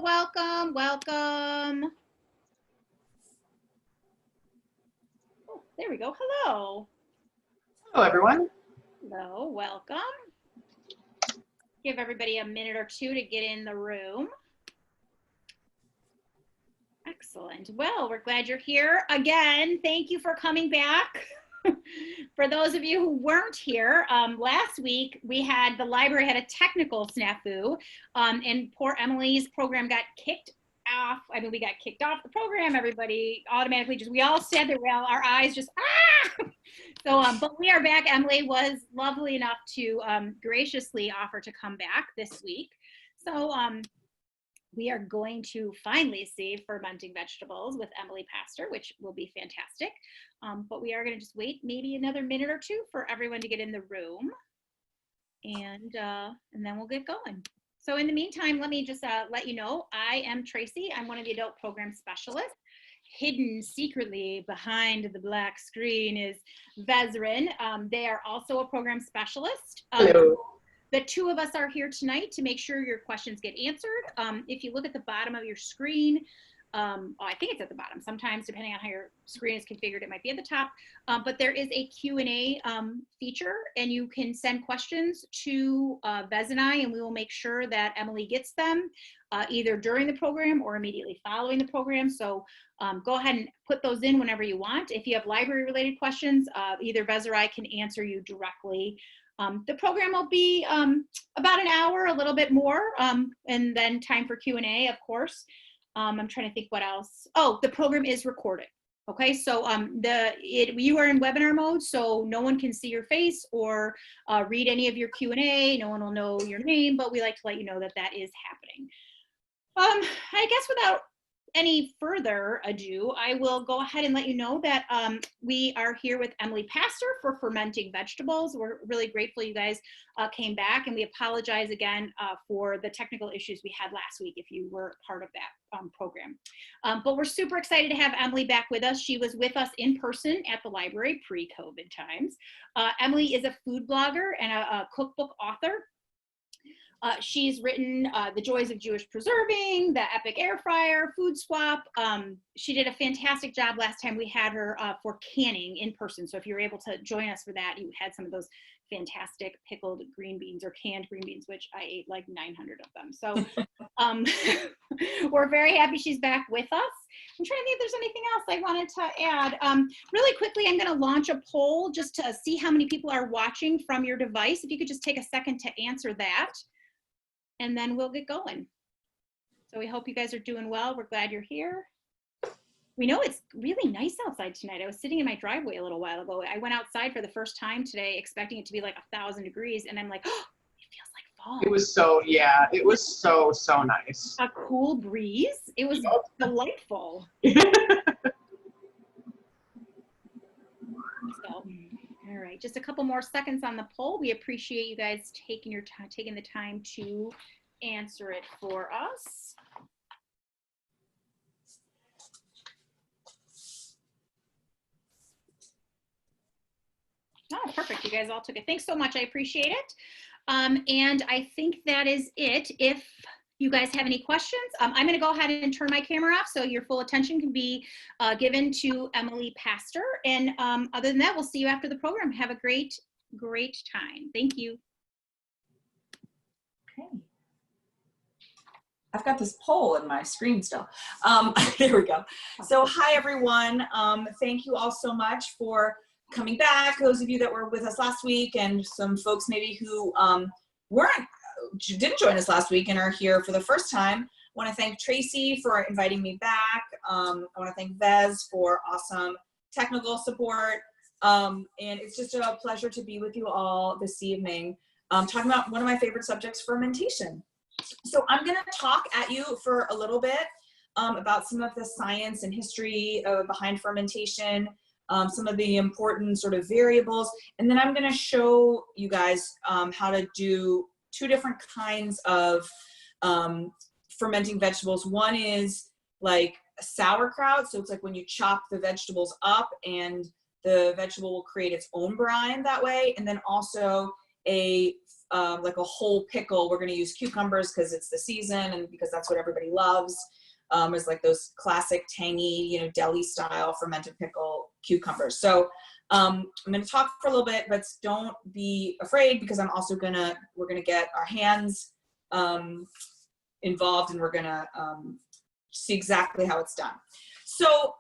welcome, welcome. Oh, there we go. Hello. Hello, everyone. Hello, welcome. Give everybody a minute or two to get in the room. Excellent. Well, we're glad you're here again. Thank you for coming back. For those of you who weren't here, last week we had the library had a technical snafu, and poor Emily's program got kicked off. I mean, we got kicked off the program. Everybody automatically we all said that our eyes just So, but we are back. Emily was lovely enough to graciously offer to come back this week. So we are going to finally see Fermenting Vegetables with Emily Pastor, which will be fantastic. But we are going to just wait maybe another minute or two for everyone to get in the room, and then we'll get going. So in the meantime, let me just let you know, I am Tracy. I'm one of the adult program specialists. Hidden secretly behind the black screen is Vezrin. They are also a program specialist. Hello. The two of us are here tonight to make sure your questions get answered. If you look at the bottom of your screen, I think it's at the bottom. Sometimes, depending on how your screen is configured, it might be at the top. But there is a Q&A feature, and you can send questions to Vez and I, and we will make sure that Emily gets them either during the program or immediately following the program. So go ahead and put those in whenever you want. If you have library-related questions, either Vez or I can answer you directly. The program will be about an hour, a little bit more, and then time for Q&A, of course. I'm trying to think what else. Oh, the program is recorded. Okay, so you are in webinar mode, so no one can see your face or read any of your Q&A. No one will know your name, but we like to let you know that that is happening. I guess without any further ado, I will go ahead and let you know that we are here with Emily Pastor for Fermenting Vegetables. We're really grateful you guys came back, and we apologize again for the technical issues we had last week if you were part of that program. But we're super excited to have Emily back with us. She was with us in person at the library pre-COVID times. Emily is a food blogger and a cookbook author. She's written The Joys of Jewish Preserving, The Epic Air Fryer, Food Swap. She did a fantastic job last time we had her for canning in person. So if you were able to join us for that, you had some of those fantastic pickled green beans or canned green beans, which I ate like 900 of them. So we're very happy she's back with us. I'm trying to think if there's anything else I wanted to add. Really quickly, I'm going to launch a poll just to see how many people are watching from your device. If you could just take a second to answer that, and then we'll get going. So we hope you guys are doing well. We're glad you're here. We know it's really nice outside tonight. I was sitting in my driveway a little while ago. I went outside for the first time today, expecting it to be like 1,000 degrees, and I'm like, oh, it feels like fall. It was so, yeah, it was so nice. A cool breeze. It was delightful. So, all right, just a couple more seconds on the poll. We appreciate you guys taking the time to answer it for us. Oh, perfect. You guys all took it. Thanks so much. I appreciate it. And I think that is it. If you guys have any questions, I'm going to go ahead and turn my camera off so your full attention can be given to Emily Pastor. And other than that, we'll see you after the program. Have a great time. Thank you. Okay. I've got this poll in my screen still. There we go. So hi, everyone. Thank you all so much for coming back. Those of you that were with us last week, and some folks maybe who didn't join us last week and are here for the first time. I want to thank Tracy for inviting me back. I want to thank Vez for awesome technical support. And it's just a pleasure to be with you all this evening, talking about one of my favorite subjects, fermentation. So I'm going to talk at you for a little bit about some of the science and history behind fermentation, some of the important sort of variables, and then I'm going to show you guys how to do two different kinds of fermenting vegetables. One is like sauerkraut, so it's like when you chop the vegetables up and the vegetable will create its own brine that way, and then also a like a whole pickle, we're going to use cucumbers because it's the season and because that's what everybody loves. Is like those classic tangy, you know, deli style fermented pickle cucumbers. So I'm going to talk for a little bit, but don't be afraid because we're going to get our hands involved and we're going to see exactly how it's done. So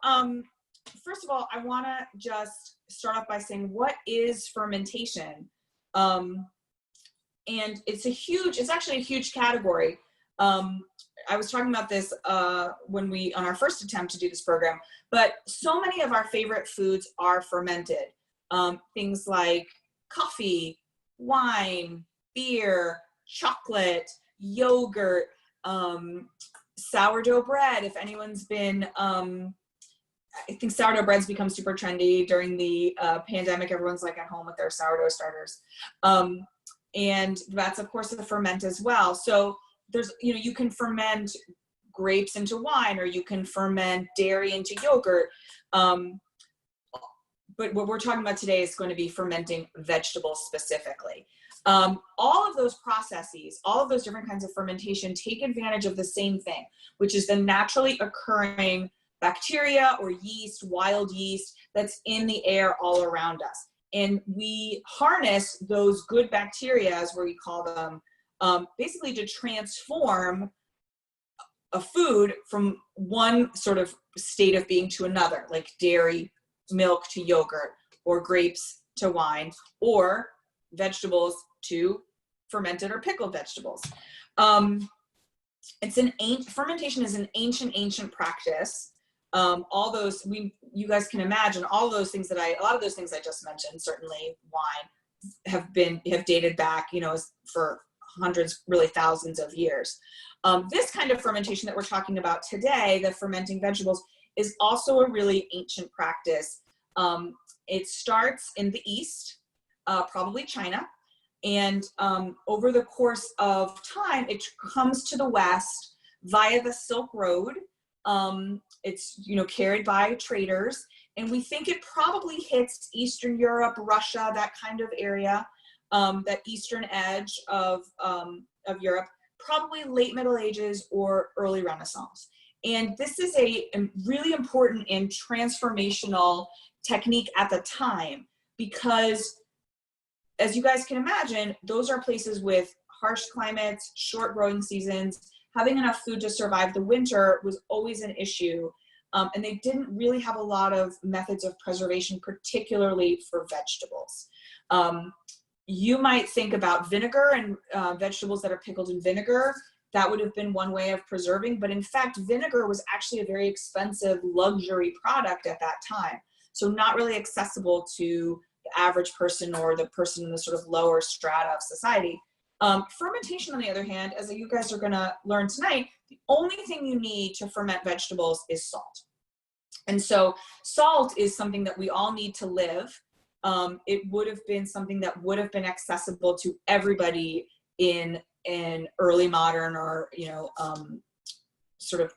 first of all, I want to just start off by saying, what is fermentation? And it's actually a huge category. I was talking about this on our first attempt to do this program, but so many of our favorite foods are fermented. Things like coffee, wine, beer, chocolate, yogurt, sourdough bread. If anyone's been, I think sourdough bread's become super trendy during the pandemic. Everyone's like at home with their sourdough starters. And that's of course a ferment as well. So there's, you know, you can ferment grapes into wine, or you can ferment dairy into yogurt. But what we're talking about today is going to be fermenting vegetables specifically. All of those processes, all of those different kinds of fermentation take advantage of the same thing, which is the naturally occurring bacteria or yeast, wild yeast that's in the air all around us. And we harness those good bacteria, as we call them, basically to transform a food from one sort of state of being to another, like dairy, milk to yogurt, or grapes to wine, or vegetables to fermented or pickled vegetables. Fermentation is an ancient practice. All those, you guys can imagine all those things a lot of those things I just mentioned, certainly wine, have dated back, you know, for hundreds, really thousands of years. This kind of fermentation that we're talking about today, the fermenting vegetables, is also a really ancient practice. It starts in the East, probably China, and over the course of time, it comes to the West via the Silk Road. It's, you know, carried by traders, and we think it probably hits Eastern Europe, Russia, that kind of area, that eastern edge of Europe, probably late Middle Ages or early Renaissance. And this is a really important and transformational technique at the time, because as you guys can imagine, those are places with harsh climates, short growing seasons. Having enough food to survive the winter was always an issue. And they didn't really have a lot of methods of preservation, particularly for vegetables. You might think about vinegar and vegetables that are pickled in vinegar. That would have been one way of preserving, but in fact, vinegar was actually a very expensive luxury product at that time. So not really accessible to the average person or the person in the sort of lower strata of society. Fermentation, on the other hand, as you guys are gonna learn tonight, the only thing you need to ferment vegetables is salt. And so salt is something that we all need to live. It would have been something that would have been accessible to everybody in an early modern or, you know, sort of,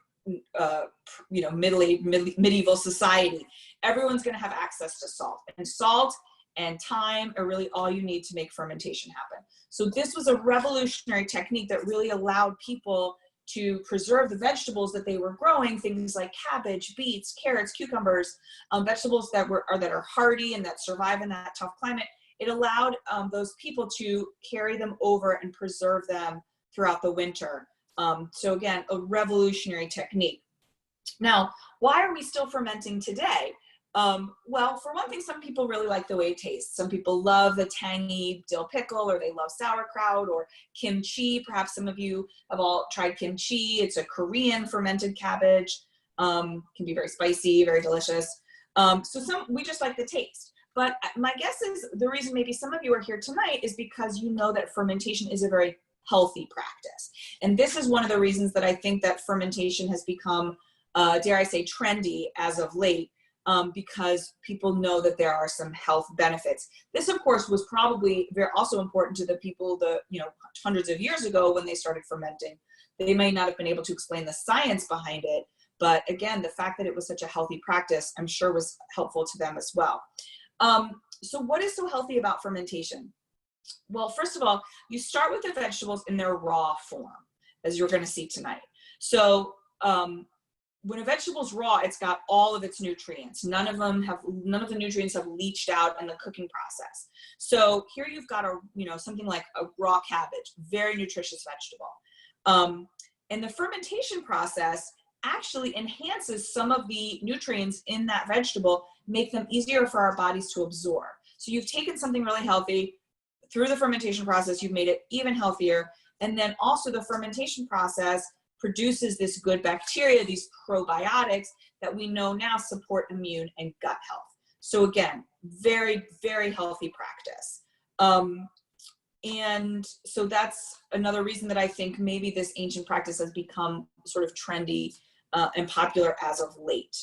you know, medieval society. Everyone's gonna have access to salt, and salt and time are really all you need to make fermentation happen. So this was a revolutionary technique that really allowed people to preserve the vegetables that they were growing, things like cabbage, beets, carrots, cucumbers, vegetables that are hardy and that survive in that tough climate. It allowed those people to carry them over and preserve them throughout the winter. So again, a revolutionary technique. Now, why are we still fermenting today? Well, for one thing, some people really like the way it tastes. Some people love the tangy dill pickle, or they love sauerkraut or kimchi. Perhaps some of you have all tried kimchi. It's a Korean fermented cabbage. Can be very spicy, very delicious. So we just like the taste. But my guess is the reason maybe some of you are here tonight is because you know that fermentation is a very healthy practice. And this is one of the reasons that I think that fermentation has become, dare I say, trendy as of late. Because people know that there are some health benefits. This, of course, was probably also important to the people, hundreds of years ago when they started fermenting. They may not have been able to explain the science behind it, but again, the fact that it was such a healthy practice, I'm sure was helpful to them as well. So what is so healthy about fermentation? Well, first of all, you start with the vegetables in their raw form, as you're going to see tonight. So when a vegetable's raw, it's got all of its nutrients. None of the nutrients have leached out in the cooking process. So here you've got something like a raw cabbage, very nutritious vegetable. And the fermentation process actually enhances some of the nutrients in that vegetable, make them easier for our bodies to absorb. So you've taken something really healthy, through the fermentation process, you've made it even healthier. And then also the fermentation process produces this good bacteria, these probiotics that we know now support immune and gut health. So again, very, very healthy practice. And so that's another reason that I think maybe this ancient practice has become sort of trendy and popular as of late.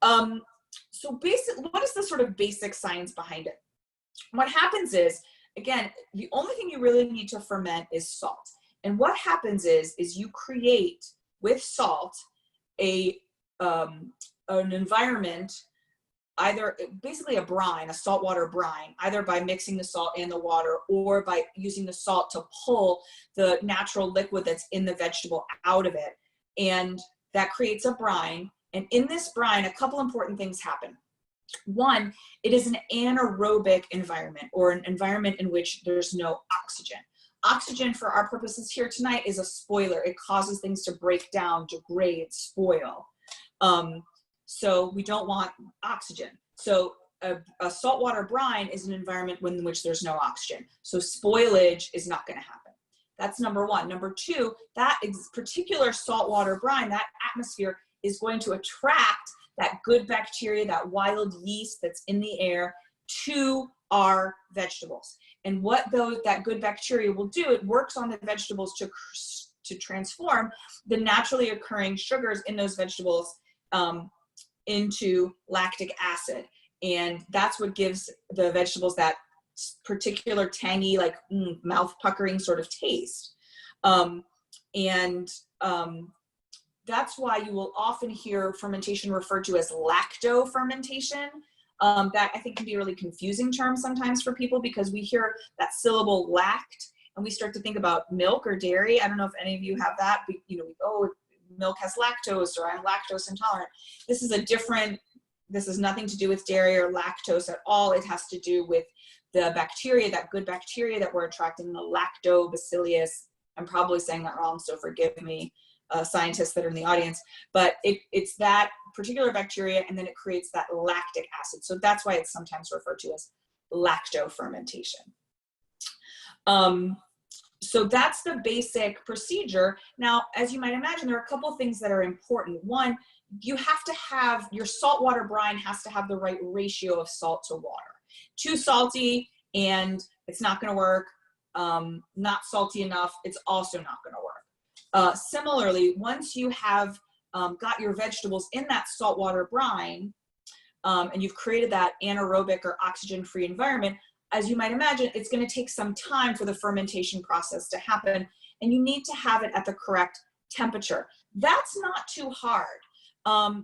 So what is the sort of basic science behind it? What happens is, again, the only thing you really need to ferment is salt. And what happens is you create with salt an environment, either basically a brine, a saltwater brine, either by mixing the salt and the water or by using the salt to pull the natural liquid that's in the vegetable out of it. And that creates a brine. And in this brine, a couple important things happen. One, it is an anaerobic environment, or an environment in which there's no oxygen. Oxygen, for our purposes here tonight, is a spoiler. It causes things to break down, degrade, spoil. So we don't want oxygen. So a saltwater brine is an environment in which there's no oxygen. So spoilage is not going to happen. That's number one. Number two, that particular saltwater brine, that atmosphere is going to attract that good bacteria, that wild yeast that's in the air, to our vegetables. And what that good bacteria will do, it works on the vegetables to transform the naturally occurring sugars in those vegetables into lactic acid. And that's what gives the vegetables that particular tangy, like mouth puckering sort of taste. That's why you will often hear fermentation referred to as lacto fermentation. That I think can be a really confusing term sometimes for people, because we hear that syllable lact and we start to think about milk or dairy. I don't know if any of you have that, but oh, milk has lactose, or I'm lactose intolerant. This is nothing to do with dairy or lactose at all. It has to do with the bacteria, that good bacteria that we're attracting, the lactobacillus. I'm probably saying that wrong, so forgive me, scientists that are in the audience, but it's that particular bacteria, and then it creates that lactic acid. So that's why it's sometimes referred to as lacto fermentation. So that's the basic procedure. Now, as you might imagine, there are a couple of things that are important. One, you have to have, your saltwater brine has to have the right ratio of salt to water. Too salty and it's not going to work. Not salty enough, it's also not going to work. Similarly, once you have got your vegetables in that saltwater brine, and you've created that anaerobic or oxygen-free environment, as you might imagine, it's going to take some time for the fermentation process to happen, and you need to have it at the correct temperature. That's not too hard.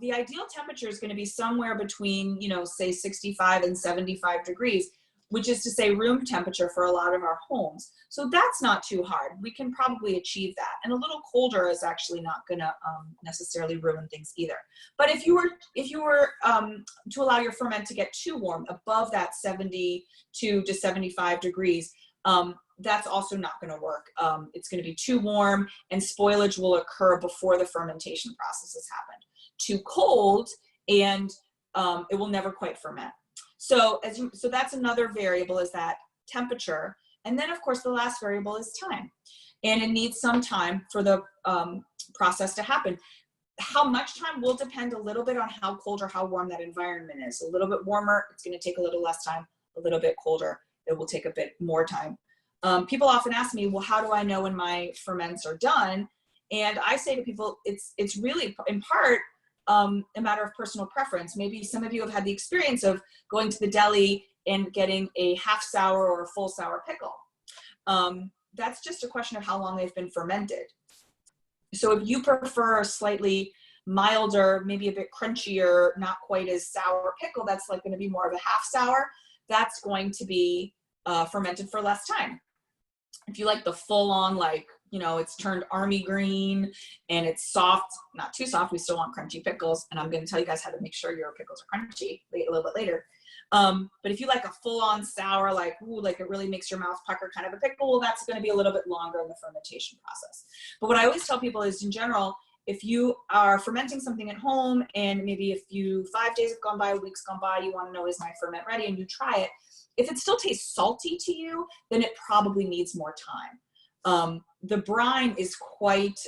The ideal temperature is going to be somewhere between, say 65 and 75 degrees, which is to say room temperature for a lot of our homes. So that's not too hard. We can probably achieve that. And a little colder is actually not gonna necessarily ruin things either. But if you were to allow your ferment to get too warm, above that 72 to 75 degrees, that's also not gonna work. It's gonna be too warm, and spoilage will occur before the fermentation process has happened. Too cold, and it will never quite ferment. So that's another variable, is that temperature. And then of course the last variable is time. And it needs some time for the process to happen. How much time will depend a little bit on how cold or how warm that environment is. A little bit warmer, it's going to take a little less time. A little bit colder, it will take a bit more time. People often ask me, well, how do I know when my ferments are done? And I say to people, it's really in part a matter of personal preference. Maybe some of you have had the experience of going to the deli and getting a half sour or a full sour pickle. That's just a question of how long they've been fermented. So if you prefer a slightly milder, maybe a bit crunchier, not quite as sour pickle, that's like going to be more of a half sour. That's going to be fermented for less time. If you like the full on, like, you know, it's turned army green and it's soft, not too soft, we still want crunchy pickles. And I'm going to tell you guys how to make sure your pickles are crunchy a little bit later. But if you like a full on sour, like, ooh, like it really makes your mouth pucker kind of a pickle, well, that's going to be a little bit longer in the fermentation process. But what I always tell people is, in general, if you are fermenting something at home and maybe 5 days have gone by, weeks gone by, you want to know, is my ferment ready? And you try it. If it still tastes salty to you, then it probably needs more time. The brine is quite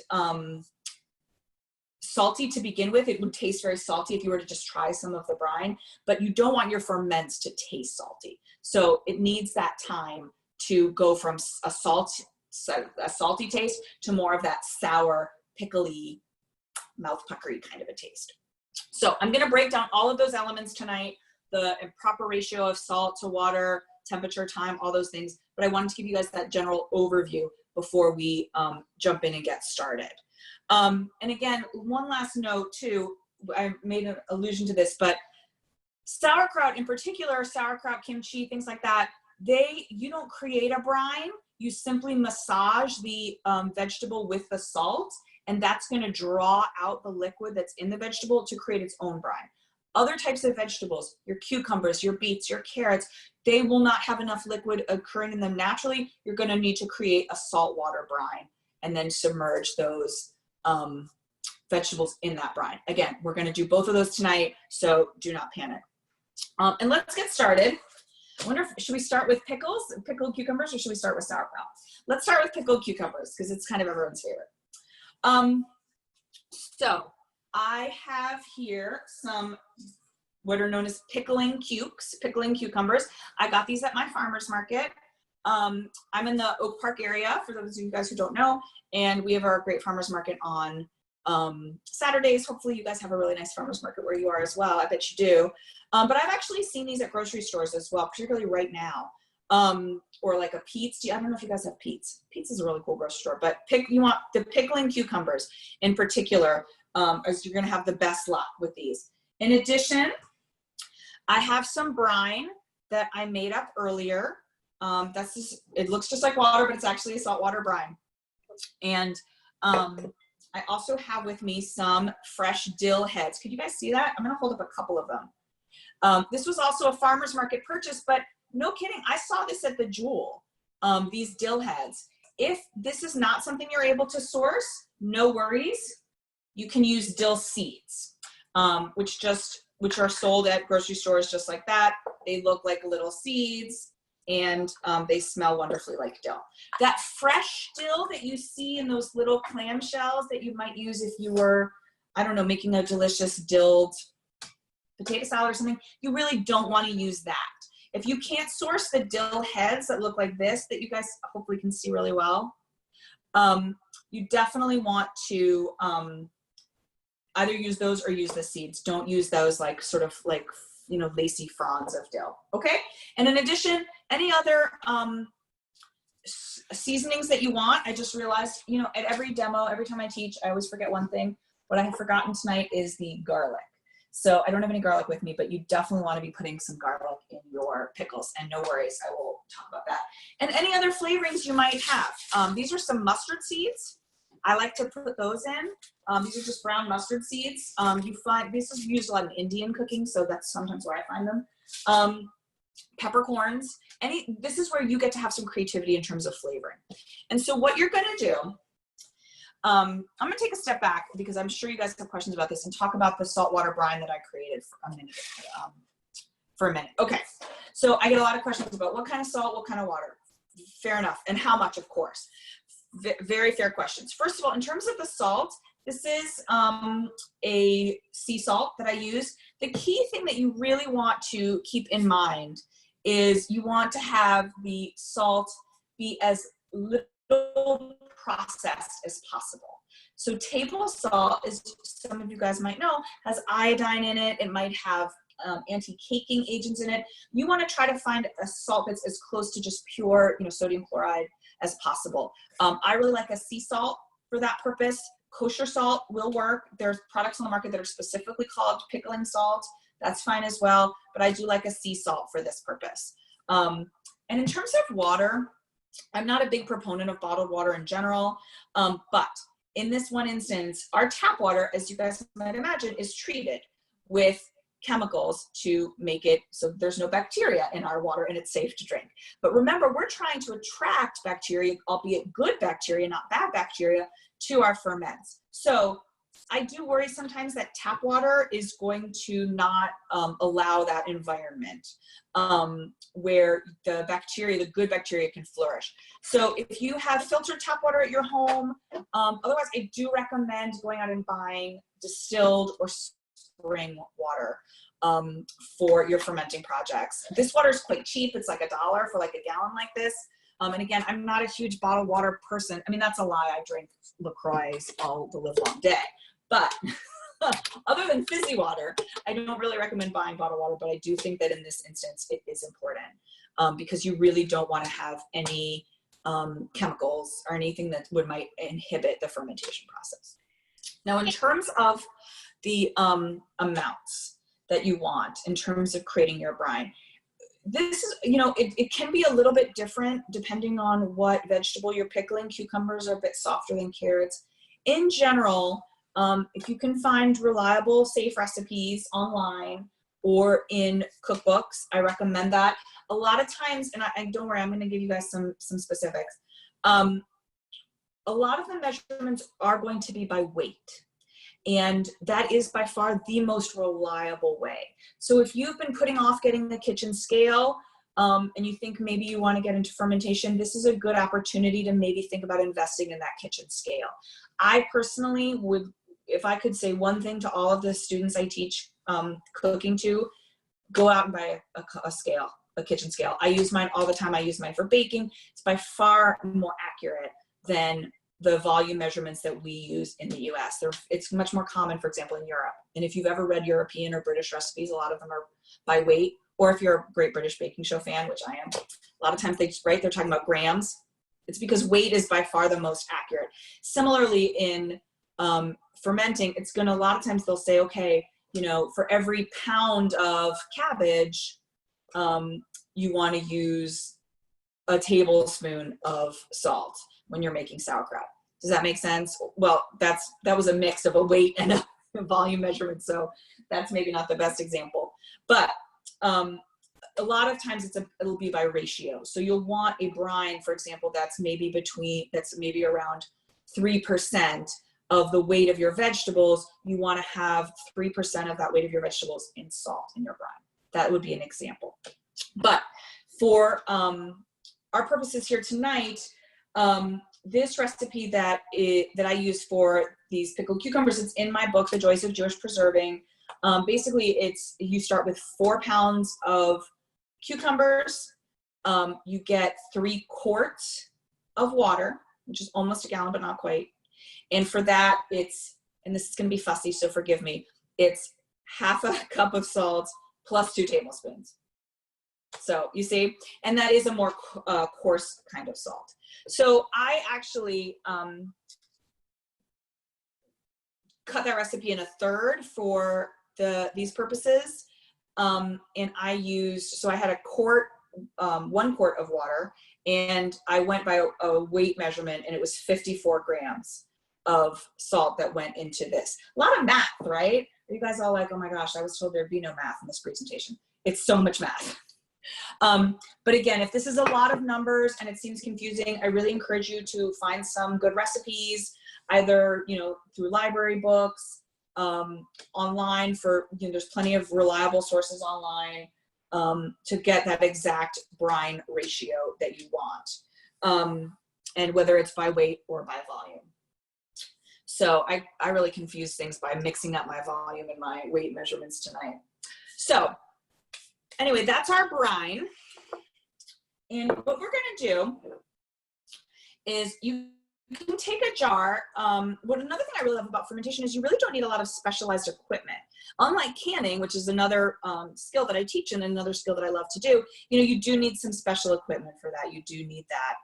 salty to begin with. It would taste very salty if you were to just try some of the brine, but you don't want your ferments to taste salty. So it needs that time to go from a salty taste to more of that sour, pickly, mouth puckery kind of a taste. So I'm going to break down all of those elements tonight, the proper ratio of salt to water, temperature, time, all those things. But I wanted to give you guys that general overview before we jump in and get started. And again, one last note too, I made an allusion to this, but sauerkraut in particular, sauerkraut, kimchi, things like that, you don't create a brine, you simply massage the vegetable with the salt, and that's going to draw out the liquid that's in the vegetable to create its own brine. Other types of vegetables, your cucumbers, your beets, your carrots, they will not have enough liquid occurring in them naturally. You're going to need to create a saltwater brine and then submerge those vegetables in that brine. Again, we're going to do both of those tonight, so do not panic. And let's get started. I wonder should we start with pickled cucumbers, or should we start with sauerkraut? Let's start with pickled cucumbers because it's kind of everyone's favorite. So I have here some what are known as pickling cucumbers. I got these at my farmer's market. I'm in the Oak Park area, for those of you guys who don't know, and we have our great farmer's market on Saturdays. Hopefully you guys have a really nice farmer's market where you are as well. I bet you do. But I've actually seen these at grocery stores as well, particularly right now. Or like a Pete's. I don't know if you guys have Pete's. Pete's is a really cool grocery store, but you want the pickling cucumbers in particular, as you're going to have the best luck with these. In addition, I have some brine that I made up earlier. It looks just like water, but it's actually a saltwater brine. And I also have with me some fresh dill heads. Could you guys see that? I'm going to hold up a couple of them. This was also a farmer's market purchase, but no kidding, I saw this at the Jewel, these dill heads. If this is not something you're able to source, no worries. You can use dill seeds, which are sold at grocery stores just like that. They look like little seeds, and they smell wonderfully like dill. That fresh dill that you see in those little clamshells that you might use if you were, I don't know, making a delicious dilled potato salad or something, you really don't want to use that. If you can't source the dill heads that look like this, that you guys hopefully can see really well, you definitely want to either use those or use the seeds. Don't use those like sort of like, you know, lacy fronds of dill. Okay. And in addition, any other seasonings that you want. I just realized, you know, at every demo, every time I teach, I always forget one thing. What I have forgotten tonight is the garlic. So I don't have any garlic with me, but you definitely want to be putting some garlic in your pickles, and no worries, I will talk about that. And any other flavorings you might have. These are some mustard seeds. I like to put those in. These are just brown mustard seeds. You find this is used a lot in Indian cooking, so that's sometimes where I find them. Peppercorns. This is where you get to have some creativity in terms of flavoring. And so what you're going to do, I'm going to take a step back because I'm sure you guys have questions about this and talk about the saltwater brine that I created for a minute. Okay, so I get a lot of questions about what kind of salt, what kind of water. Fair enough, and how much, of course. Very fair questions. First of all, in terms of the salt, this is a sea salt that I use. The key thing that you really want to keep in mind is you want to have the salt be as little processed as possible. So table salt, as some of you guys might know, has iodine in it. It might have anti-caking agents in it. You want to try to find a salt that's as close to just pure, you know, sodium chloride as possible. I really like a sea salt for that purpose. Kosher salt will work. There's products on the market that are specifically called pickling salt. That's fine as well, but I do like a sea salt for this purpose. And And in terms of water, I'm not a big proponent of bottled water in general, but in this one instance, our tap water, as you guys might imagine, is treated with chemicals to make it so there's no bacteria in our water and it's safe to drink. But remember, we're trying to attract bacteria, albeit good bacteria, not bad bacteria, to our ferments. So I do worry sometimes that tap water is going to not allow that environment where the bacteria, the good bacteria, can flourish. So if you have filtered tap water at your home, otherwise I do recommend going out and buying distilled or spring water for your fermenting projects. This water is quite cheap. It's like $1 for like a gallon like this. And again, I'm not a huge bottled water person. I mean, that's a lie. I drink LaCroix all the live long day. But other than fizzy water, I don't really recommend buying bottled water, but I do think that in this instance, it is important because you really don't want to have any chemicals or anything that might inhibit the fermentation process. Now, in terms of the amounts that you want in terms of creating your brine, this is, you know, it can be a little bit different depending on what vegetable you're pickling. Cucumbers are a bit softer than carrots. In general, if you can find reliable, safe recipes online or in cookbooks, I recommend that. A lot of times, and don't worry, I'm going to give you guys some specifics. A lot of the measurements are going to be by weight. And that is by far the most reliable way. So if you've been putting off getting the kitchen scale and you think maybe you want to get into fermentation, this is a good opportunity to maybe think about investing in that kitchen scale. I personally would, if I could say one thing to all of the students I teach cooking to, go out and buy a scale, a kitchen scale. I use mine all the time. I use mine for baking. It's by far more accurate than the volume measurements that we use in the US. It's much more common, for example, in Europe. And if you've ever read European or British recipes, a lot of them are by weight, or if you're a Great British Baking Show fan, which I am, a lot of times they're talking about grams. It's because weight is by far the most accurate. Similarly, in fermenting, it's gonna, a lot of times they'll say, okay, you know, for every pound of cabbage, you wanna use a tablespoon of salt when you're making sauerkraut. Does that make sense? Well, that was a mix of a weight and a volume measurement, so that's maybe not the best example. But a lot of times it'll be by ratio. So you'll want a brine, for example, that's maybe around 3% of the weight of your vegetables. You want to have 3% of that weight of your vegetables in salt in your brine. That would be an example. But for our purposes here tonight, this recipe that I use for these pickled cucumbers, it's in my book, The Joys of Jewish Preserving. Basically, you start with 4 pounds of cucumbers. You get 3 quarts of water, which is almost a gallon, but not quite. And for that, and this is going to be fussy, so forgive me, it's half a cup of salt plus 2 tablespoons. So you see, and that is a more coarse kind of salt. So I actually cut that recipe in a third for these purposes. And so I had a quart, 1 quart of water, and I went by a weight measurement, and it was 54 grams of salt that went into this. A lot of math, right? Are you guys all like, oh my gosh, I was told there'd be no math in this presentation. It's so much math. But again, if this is a lot of numbers and it seems confusing, I really encourage you to find some good recipes, either, you know, through library books, online there's plenty of reliable sources online, to get that exact brine ratio that you want. And whether it's by weight or by volume. So I really confuse things by mixing up my volume and my weight measurements tonight. So anyway, that's our brine. And what we're gonna do is you can take a jar. Another thing I really love about fermentation is you really don't need a lot of specialized equipment. Unlike canning, which is another skill that I teach and another skill that I love to do, you know, you do need some special equipment for that. You do need that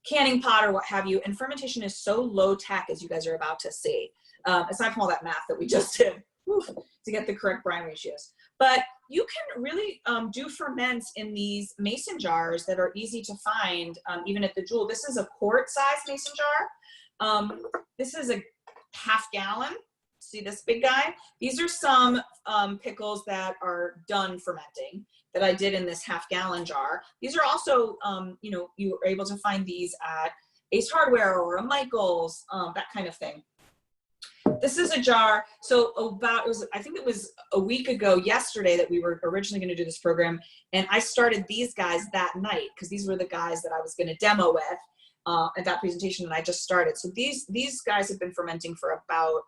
canning pot or what have you. And fermentation is so low tech, as you guys are about to see, aside from all that math that we just did to get the correct brine ratios. But you can really do ferments in these mason jars that are easy to find, even at the Jewel. This is a quart-size mason jar. This is a half gallon. See this big guy? These are some pickles that are done fermenting that I did in this half gallon jar. These are also, you know, you are able to find these at Ace Hardware or a Michael's, that kind of thing. This is a jar. So I think it was a week ago yesterday that we were originally going to do this program. And I started these guys that night because these were the guys that I was going to demo with at that presentation. And I just started. So these guys have been fermenting for about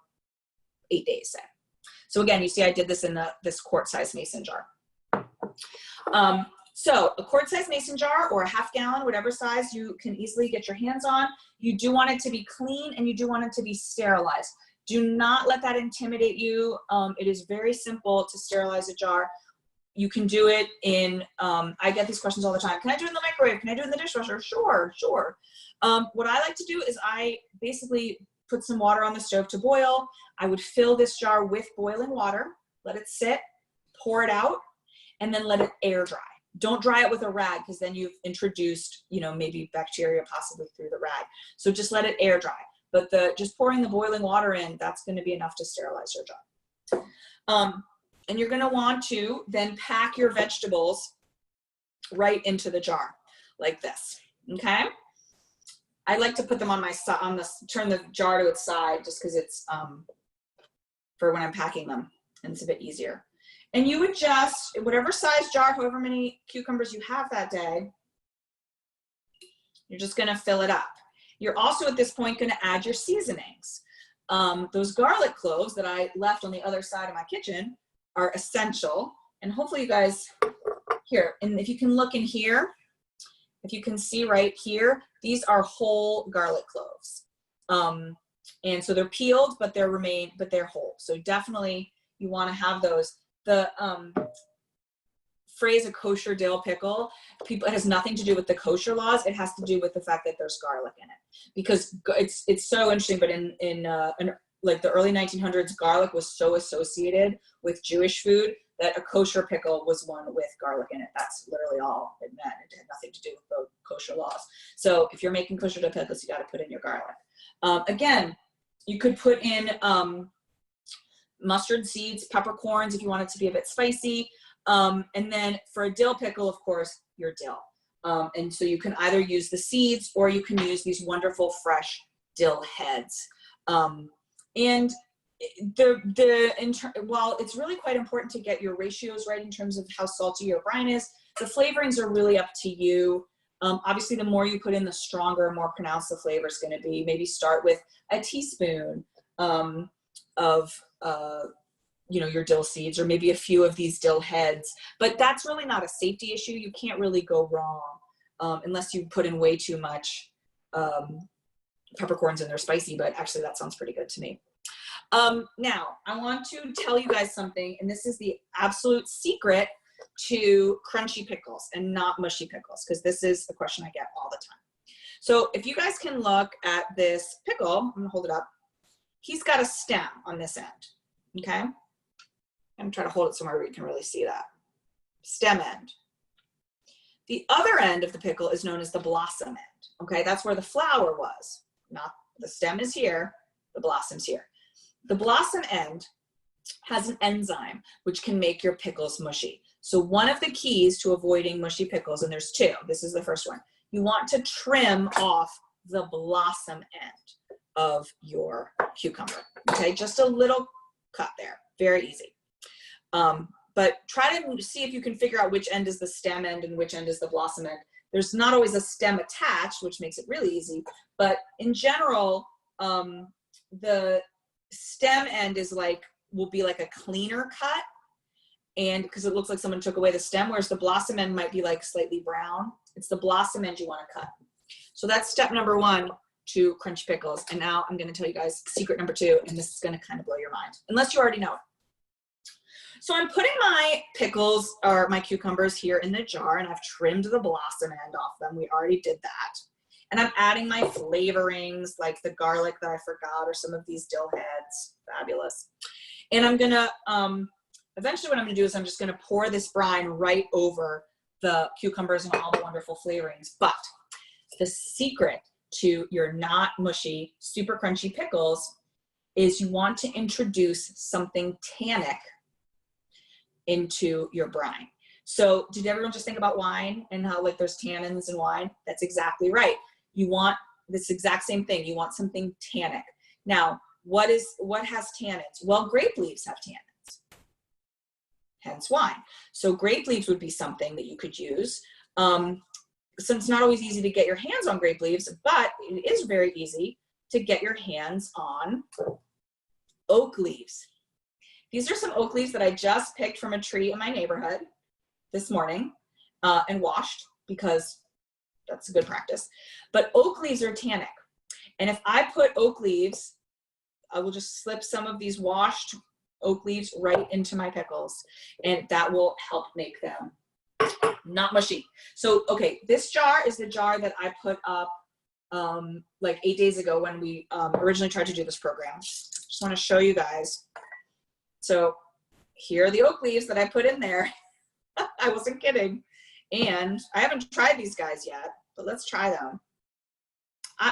8 days. So again, you see I did this in this quart-size mason jar. So a quart-size mason jar or a half gallon, whatever size you can easily get your hands on. You do want it to be clean and you do want it to be sterilized. Do not let that intimidate you. It is very simple to sterilize a jar. You can do it in, I get these questions all the time. Can I do it in the microwave? Can I do it in the dishwasher? Sure, sure. What I like to do is I basically put some water on the stove to boil. I would fill this jar with boiling water, let it sit, pour it out, and then let it air dry. Don't dry it with a rag because then you've introduced, you know, maybe bacteria possibly through the rag. So just let it air dry. But just pouring the boiling water in, that's going to be enough to sterilize your jar. And you're going to want to then pack your vegetables right into the jar like this. Okay. I like to put them on my side, turn the jar to its side just because it's for when I'm packing them and it's a bit easier. And you would just, whatever size jar, however many cucumbers you have that day, you're just going to fill it up. You're also at this point going to add your seasonings. Those garlic cloves that I left on the other side of my kitchen are essential. And hopefully you guys, here, and if you can look in here, if you can see right here, these are whole garlic cloves. And so they're peeled, but they're whole. So definitely you want to have those. The phrase a kosher dill pickle, it has nothing to do with the kosher laws. It has to do with the fact that there's garlic in it, because it's so interesting. But in like the early 1900s, garlic was so associated with Jewish food that a kosher pickle was one with garlic in it. That's literally all it meant. It had nothing to do with the kosher laws. So if you're making kosher dill pickles, you got to put in your garlic. Again, you could put in mustard seeds, peppercorns if you want it to be a bit spicy. And then for a dill pickle, of course, your dill. And so you can either use the seeds or you can use these wonderful fresh dill heads. And while it's really quite important to get your ratios right in terms of how salty your brine is, the flavorings are really up to you. Obviously, the more you put in, the stronger, more pronounced the flavor is going to be. Maybe start with a teaspoon of you know, your dill seeds, or maybe a few of these dill heads. But that's really not a safety issue. You can't really go wrong unless you put in way too much peppercorns and they're spicy, but actually that sounds pretty good to me. Now, I want to tell you guys something, and this is the absolute secret to crunchy pickles and not mushy pickles, because this is a question I get all the time. So if you guys can look at this pickle, I'm gonna hold it up. He's got a stem on this end, okay? I'm gonna try to hold it somewhere where you can really see that. Stem end. The other end of the pickle is known as the blossom end, okay? That's where the flower was. Not the stem is here, the blossom's here. The blossom end has an enzyme which can make your pickles mushy. So one of the keys to avoiding mushy pickles, and there's two, this is the first one, you want to trim off the blossom end of your cucumber, okay? Just a little cut there, very easy. But try to see if you can figure out which end is the stem end and which end is the blossom end. There's not always a stem attached, which makes it really easy, but in general, the stem end is will be like a cleaner cut, and because it looks like someone took away the stem, whereas the blossom end might be like slightly brown. It's the blossom end you want to cut. So that's step number one to crunch pickles. And now I'm going to tell you guys secret number two, and this is going to kind of blow your mind, unless you already know it. So I'm putting my pickles, or my cucumbers, here in the jar, and I've trimmed the blossom end off them. We already did that. And I'm adding my flavorings, like the garlic that I forgot, or some of these dill heads. Fabulous. And I'm gonna eventually what I'm gonna do is I'm just gonna pour this brine right over the cucumbers and all the wonderful flavorings. But the secret to your not mushy, super crunchy pickles is you want to introduce something tannic into your brine. So did everyone just think about wine and how like there's tannins in wine? That's exactly right. You want this exact same thing. You want something tannic. Now, what has tannins? Well, grape leaves have tannins, hence wine. So grape leaves would be something that you could use. So it's not always easy to get your hands on grape leaves, but it is very easy to get your hands on oak leaves. These are some oak leaves that I just picked from a tree in my neighborhood this morning and washed because that's a good practice. But oak leaves are tannic. And if I put oak leaves, I will just slip some of these washed oak leaves right into my pickles, and that will help make them not mushy. So, okay, this jar is the jar that I put up like 8 days ago when we originally tried to do this program. Just want to show you guys. So here are the oak leaves that I put in there. I wasn't kidding. And I haven't tried these guys yet, but let's try them.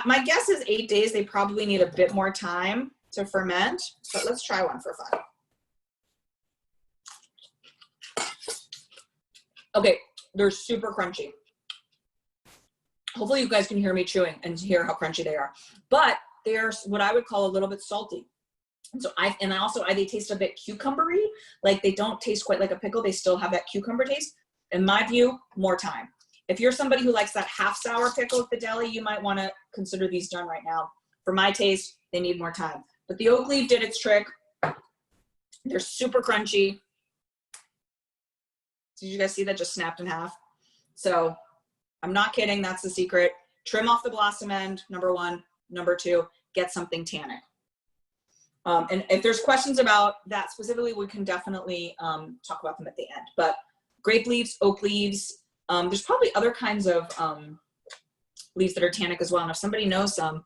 My guess is 8 days. They probably need a bit more time to ferment, but let's try one for fun. Okay, they're super crunchy. Hopefully you guys can hear me chewing and hear how crunchy they are. But they're what I would call a little bit salty. And so they taste a bit cucumbery. Like they don't taste quite like a pickle. They still have that cucumber taste. In my view, more time. If you're somebody who likes that half sour pickle at the deli, you might want to consider these done right now. For my taste, they need more time. But the oak leaf did its trick. They're super crunchy. Did you guys see that just snapped in half? So I'm not kidding. That's the secret. Trim off the blossom end, number one. Number two, get something tannic. And if there's questions about that specifically, we can definitely talk about them at the end. But grape leaves, oak leaves, there's probably other kinds of leaves that are tannic as well. And if somebody knows some,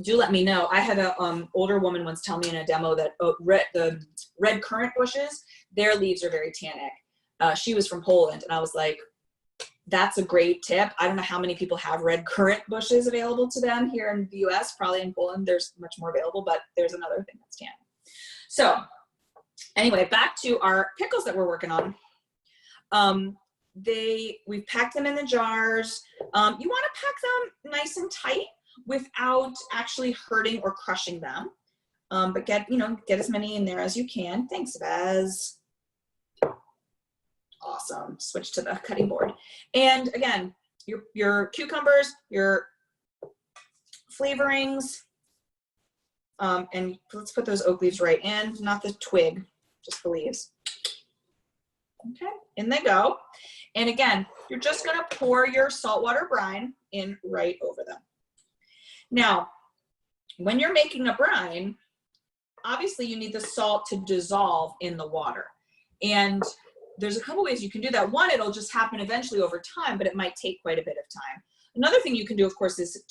do let me know. I had an older woman once tell me in a demo that the red currant bushes, their leaves are very tannic. She was from Poland, and I was like, that's a great tip. I don't know how many people have red currant bushes available to them here in the US. Probably in Poland, there's much more available, but there's another thing that's tannic. So anyway, back to our pickles that we're working on. We've packed them in the jars. You want to pack them nice and tight without actually hurting or crushing them. But get as many in there as you can. Thanks, Vez. Awesome. Switch to the cutting board. And again, your cucumbers, your flavorings, and let's put those oak leaves right in, not the twig, just the leaves. Okay, in they go. And again, you're just gonna pour your saltwater brine in right over them. Now, when you're making a brine, obviously you need the salt to dissolve in the water. And there's a couple ways you can do that. One, it'll just happen eventually over time, but it might take quite a bit of time. Another thing you can do, of course, is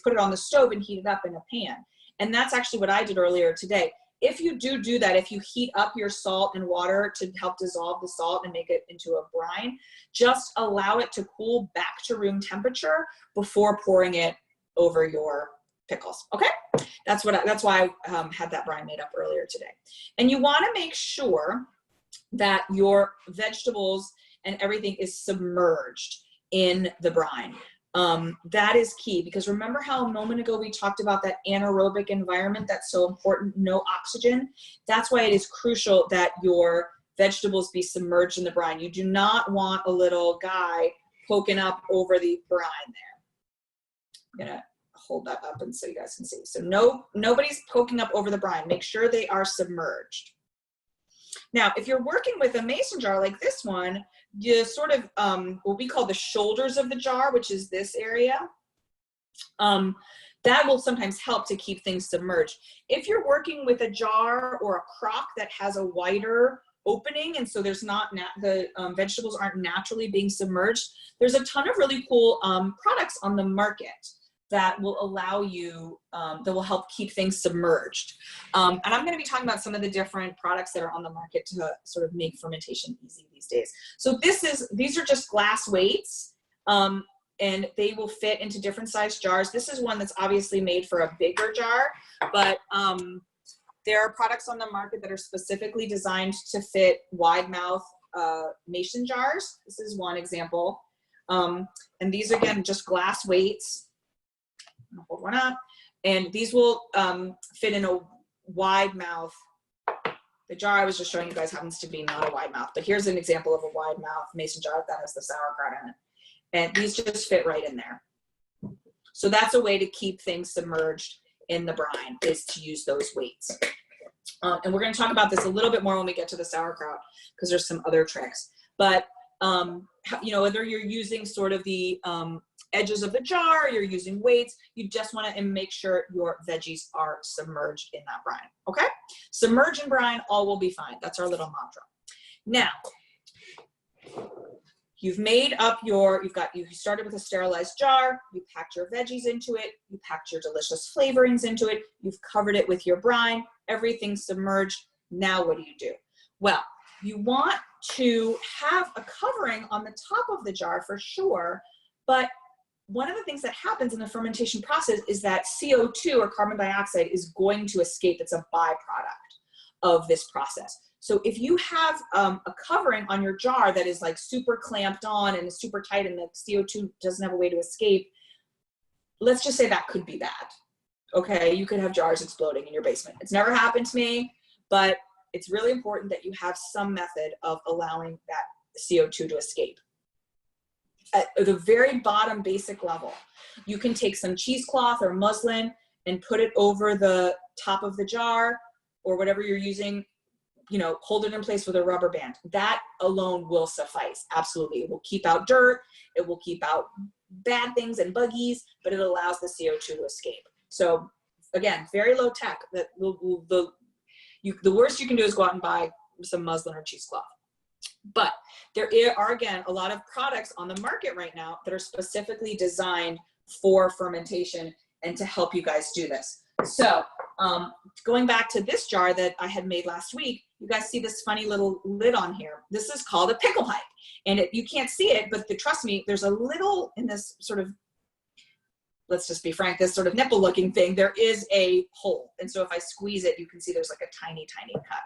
put it on the stove and heat it up in a pan. And that's actually what I did earlier today. If you do that, if you heat up your salt and water to help dissolve the salt and make it into a brine, just allow it to cool back to room temperature before pouring it over your pickles. Okay, that's why I had that brine made up earlier today. And you want to make sure that your vegetables and everything is submerged in the brine. That is key, because remember how a moment ago we talked about that anaerobic environment that's so important, no oxygen? That's why it is crucial that your vegetables be submerged in the brine. You do not want a little guy poking up over the brine there. I'm gonna hold that up and so you guys can see. So nobody's poking up over the brine. Make sure they are submerged. Now, if you're working with a mason jar like this one, you sort of, what we call the shoulders of the jar, which is this area, that will sometimes help to keep things submerged. If you're working with a jar or a crock that has a wider opening, and so there's not, the vegetables aren't naturally being submerged, there's a ton of really cool products on the market that will allow you, that will help keep things submerged. And I'm going to be talking about some of the different products that are on the market to sort of make fermentation easy these days. So these are just glass weights, and they will fit into different size jars. This is one that's obviously made for a bigger jar, but there are products on the market that are specifically designed to fit wide mouth mason jars. This is one example. And these, again, just glass weights. I'll hold one up. And these will fit in a wide mouth. The jar I was just showing you guys happens to be not a wide mouth, but here's an example of a wide mouth mason jar that has the sauerkraut in it. And these just fit right in there. So that's a way to keep things submerged in the brine, is to use those weights. And we're going to talk about this a little bit more when we get to the sauerkraut, because there's some other tricks. But you know, whether you're using sort of the edges of the jar, you're using weights, you just want to make sure your veggies are submerged in that brine. Okay? Submerge in brine, all will be fine. That's our little mantra. Now, you've made up your, you started with a sterilized jar, you packed your veggies into it, you packed your delicious flavorings into it, you've covered it with your brine, everything's submerged. Now what do? Well, you want to have a covering on the top of the jar for sure, but one of the things that happens in the fermentation process is that CO2, or carbon dioxide, is going to escape. It's a byproduct of this process. So if you have a covering on your jar that is like super clamped on and is super tight and the CO2 doesn't have a way to escape, let's just say that could be bad. Okay, you could have jars exploding in your basement. It's never happened to me, but it's really important that you have some method of allowing that CO2 to escape. At the very bottom basic level, you can take some cheesecloth or muslin and put it over the top of the jar or whatever you're using, you know, hold it in place with a rubber band. That alone will suffice. Absolutely. It will keep out dirt. It will keep out bad things and buggies, but it allows the CO2 to escape. So again, very low tech. That the worst you can do is go out and buy some muslin or cheesecloth. But there are, again, a lot of products on the market right now that are specifically designed for fermentation and to help you guys do this. So going back to this jar that I had made last week, you guys see this funny little lid on here. This is called a pickle pipe. And you can't see it, but trust me, there's a little in this sort of, let's just be frank, this sort of nipple looking thing, there is a hole. And so if I squeeze it, you can see there's like a tiny, tiny cut.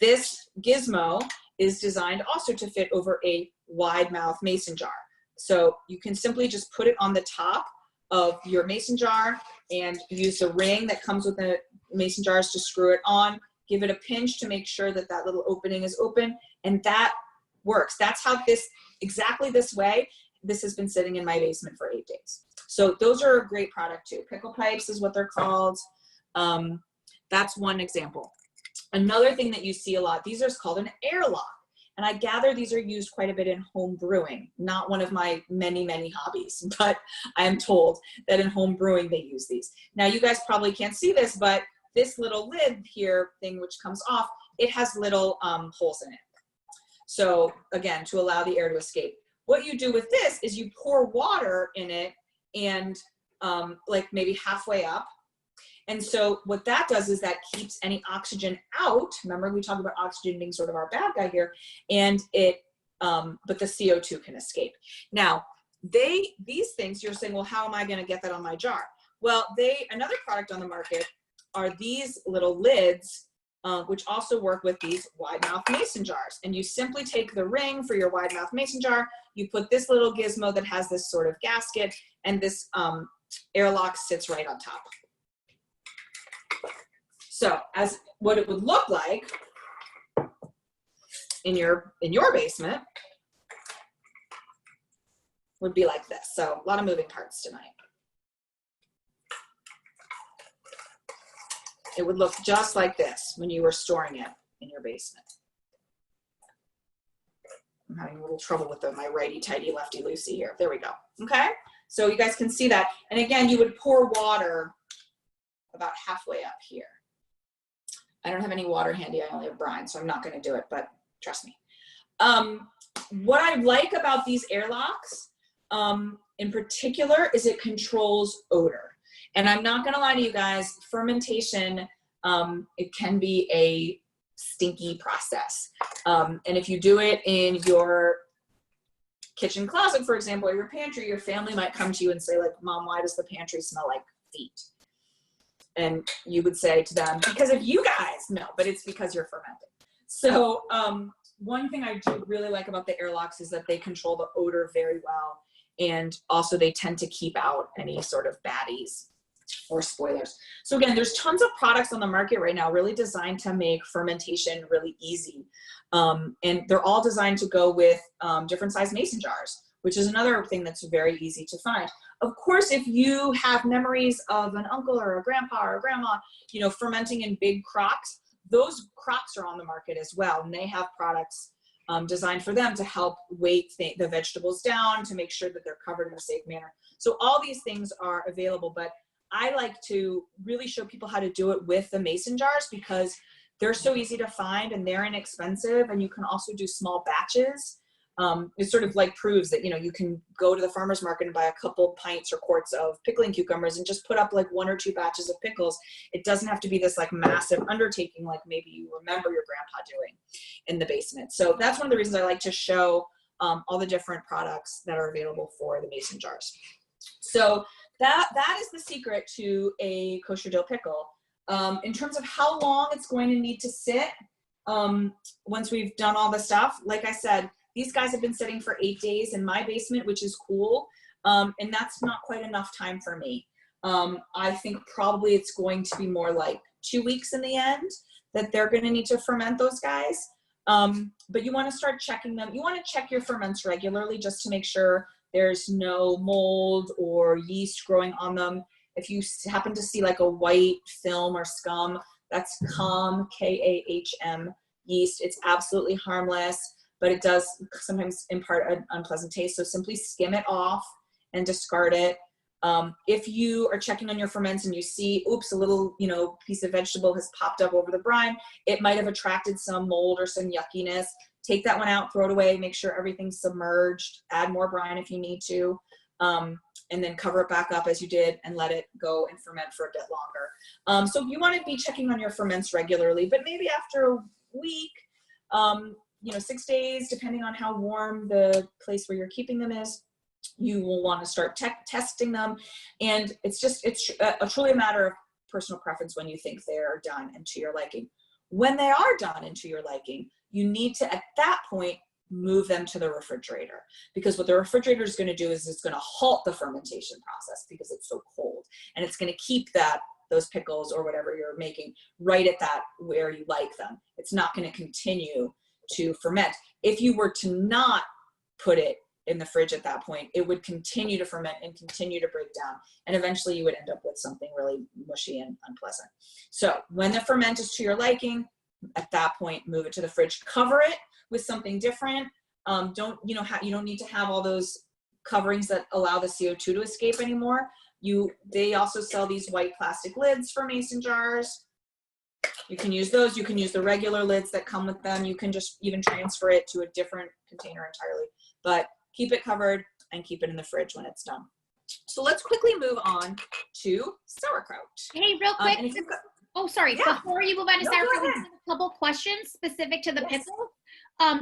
This gizmo is designed also to fit over a wide mouth mason jar. So you can simply just put it on the top of your mason jar and use the ring that comes with the mason jars to screw it on, give it a pinch to make sure that that little opening is open, and that works. That's how exactly this way, this has been sitting in my basement for 8 days. So those are a great product too. Pickle pipes is what they're called. That's one example. Another thing that you see a lot, these are called an airlock. And I gather these are used quite a bit in home brewing, not one of my many, many hobbies, but I am told that in home brewing they use these. Now you guys probably can't see this, but this little lid here thing which comes off, it has little holes in it. So again, to allow the air to escape. What you do with this is you pour water in it and like maybe halfway up. And so what that does is that keeps any oxygen out. Remember, we talked about oxygen being sort of our bad guy here, and it, but the CO2 can escape. Now, these things, you're saying, well, how am I going to get that on my jar? Well, another product on the market are these little lids, which also work with these wide mouth mason jars. And you simply take the ring for your wide mouth mason jar, you put this little gizmo that has this sort of gasket, and this airlock sits right on top. So as what it would look like in your basement would be like this. So a lot of moving parts tonight. It would look just like this when you were storing it in your basement. I'm having a little trouble with my righty-tighty, lefty-loosey here. There we go. Okay? So you guys can see that. And again, you would pour water about halfway up here. I don't have any water handy. I only have brine, so I'm not going to do it, but trust me. What I like about these airlocks in particular is it controls odor. And I'm not gonna lie to you guys, fermentation, it can be a stinky process. And if you do it in your kitchen closet, for example, or your pantry, your family might come to you and say like, Mom, why does the pantry smell like feet? And you would say to them, because of you guys. No, but it's because you're fermenting. So one thing I do really like about the airlocks is that they control the odor very well. And also they tend to keep out any sort of baddies or spoilers. So again, there's tons of products on the market right now really designed to make fermentation really easy. And they're all designed to go with different size mason jars, which is another thing that's very easy to find. Of course, if you have memories of an uncle or a grandpa or a grandma, you know, fermenting in big crocks, those crocks are on the market as well. And they have products designed for them to help weight the vegetables down, to make sure that they're covered in a safe manner. So all these things are available, but I like to really show people how to do it with the mason jars because they're so easy to find and they're inexpensive, and you can also do small batches. It sort of like proves that, you know, you can go to the farmer's market and buy a couple pints or quarts of pickling cucumbers and just put up like 1 or 2 batches of pickles. It doesn't have to be this like massive undertaking like maybe you remember your grandpa doing in the basement. So that's one of the reasons I like to show all the different products that are available for the mason jars. So that is the secret to a kosher dill pickle. In terms of how long it's going to need to sit, once we've done all the stuff, like I said, these guys have been sitting for 8 days in my basement, which is cool. And that's not quite enough time for me. I think probably it's going to be more like 2 weeks in the end that they're going to need to ferment those guys. But you want to start checking them. You want to check your ferments regularly just to make sure there's no mold or yeast growing on them. If you happen to see like a white film or scum, that's KAHM, K-A-H-M yeast. It's absolutely harmless, but it does sometimes impart an unpleasant taste. So simply skim it off and discard it. If you are checking on your ferments and you see, oops, a little, you know, piece of vegetable has popped up over the brine, it might have attracted some mold or some yuckiness. Take that one out, throw it away, make sure everything's submerged, add more brine if you need to, and then cover it back up as you did and let it go and ferment for a bit longer. So you want to be checking on your ferments regularly, but maybe after a week, you know, 6 days, depending on how warm the place where you're keeping them is, you will want to start testing them. And it's truly a matter of personal preference when you think they're done and to your liking. When they are done and to your liking, you need to, at that point, move them to the refrigerator, because what the refrigerator is going to do is it's going to halt the fermentation process because it's so cold, and it's going to keep those pickles or whatever you're making right at that where you like them. It's not going to continue to ferment. If you were to not put it in the fridge at that point, it would continue to ferment and continue to break down, and eventually you would end up with something really mushy and unpleasant. So when the ferment is to your liking, at that point, move it to the fridge. Cover it with something different. You don't need to have all those coverings that allow the CO2 to escape anymore. They also sell these white plastic lids for mason jars. You can use those. You can use the regular lids that come with them. You can just even transfer it to a different container entirely, but keep it covered and keep it in the fridge when it's done. So let's quickly move on to sauerkraut. Hey, real quick. Oh, sorry. Yeah. Before you move on to sauerkraut, we have a couple questions specific to the pickle.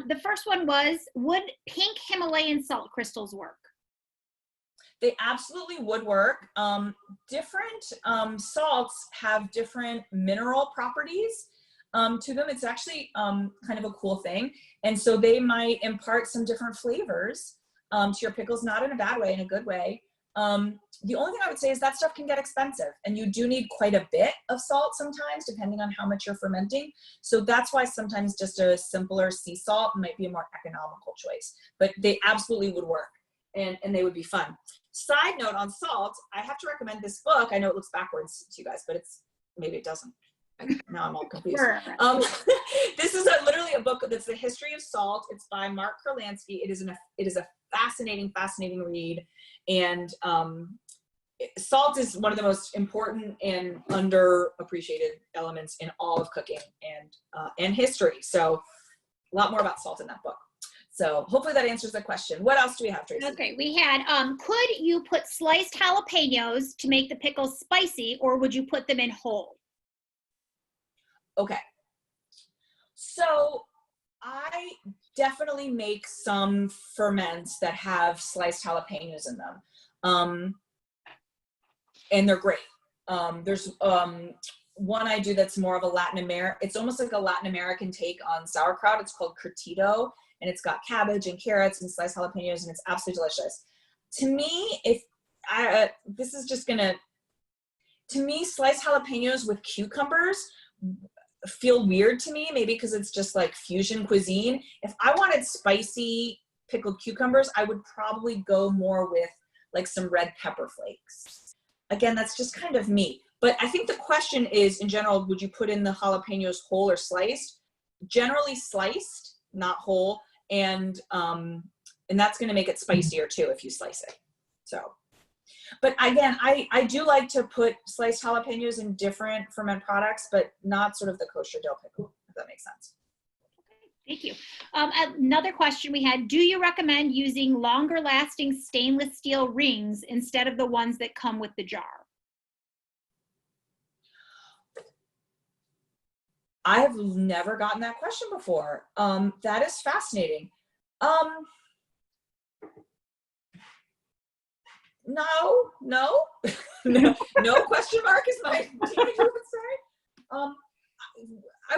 The first one was, would pink Himalayan salt crystals work? They absolutely would work. Different salts have different mineral properties to them. It's actually kind of a cool thing. And so they might impart some different flavors to your pickles, not in a bad way, in a good way. The only thing I would say is that stuff can get expensive, and you do need quite a bit of salt sometimes, depending on how much you're fermenting. So that's why sometimes just a simpler sea salt might be a more economical choice, but they absolutely would work, and they would be fun. Side note on salt, I have to recommend this book. I know it looks backwards to you guys, but maybe it doesn't. Now I'm all confused. Sure. This is literally a book that's the history of salt. It's by Mark Kurlansky. It is a fascinating and read. And salt is one of the most important and underappreciated elements in all of cooking and history. So a lot more about salt in that book. So hopefully that answers the question. What else do we have, Tracy? Okay, we had, could you put sliced jalapenos to make the pickles spicy, or would you put them in whole? Okay. So I definitely make some ferments that have sliced jalapenos in them. And they're great. There's one I do that's more of a it's almost like a Latin American take on sauerkraut. It's called curtido, and it's got cabbage and carrots and sliced jalapenos, and it's absolutely delicious. To me, to me, sliced jalapenos with cucumbers feel weird to me, maybe because it's just like fusion cuisine. If I wanted spicy pickled cucumbers, I would probably go more with like some red pepper flakes. Again, that's just kind of me. But I think the question is, in general, would you put in the jalapenos whole or sliced? Generally sliced, not whole. And that's going to make it spicier too if you slice it. So, but again, I do like to put sliced jalapenos in different ferment products, but not sort of the kosher dill pickle, if that makes sense. Thank you. Another question we had, do you recommend using longer lasting stainless steel rings instead of the ones that come with the jar? I have never gotten that question before. That is fascinating. No, no question mark is my teenager would say. I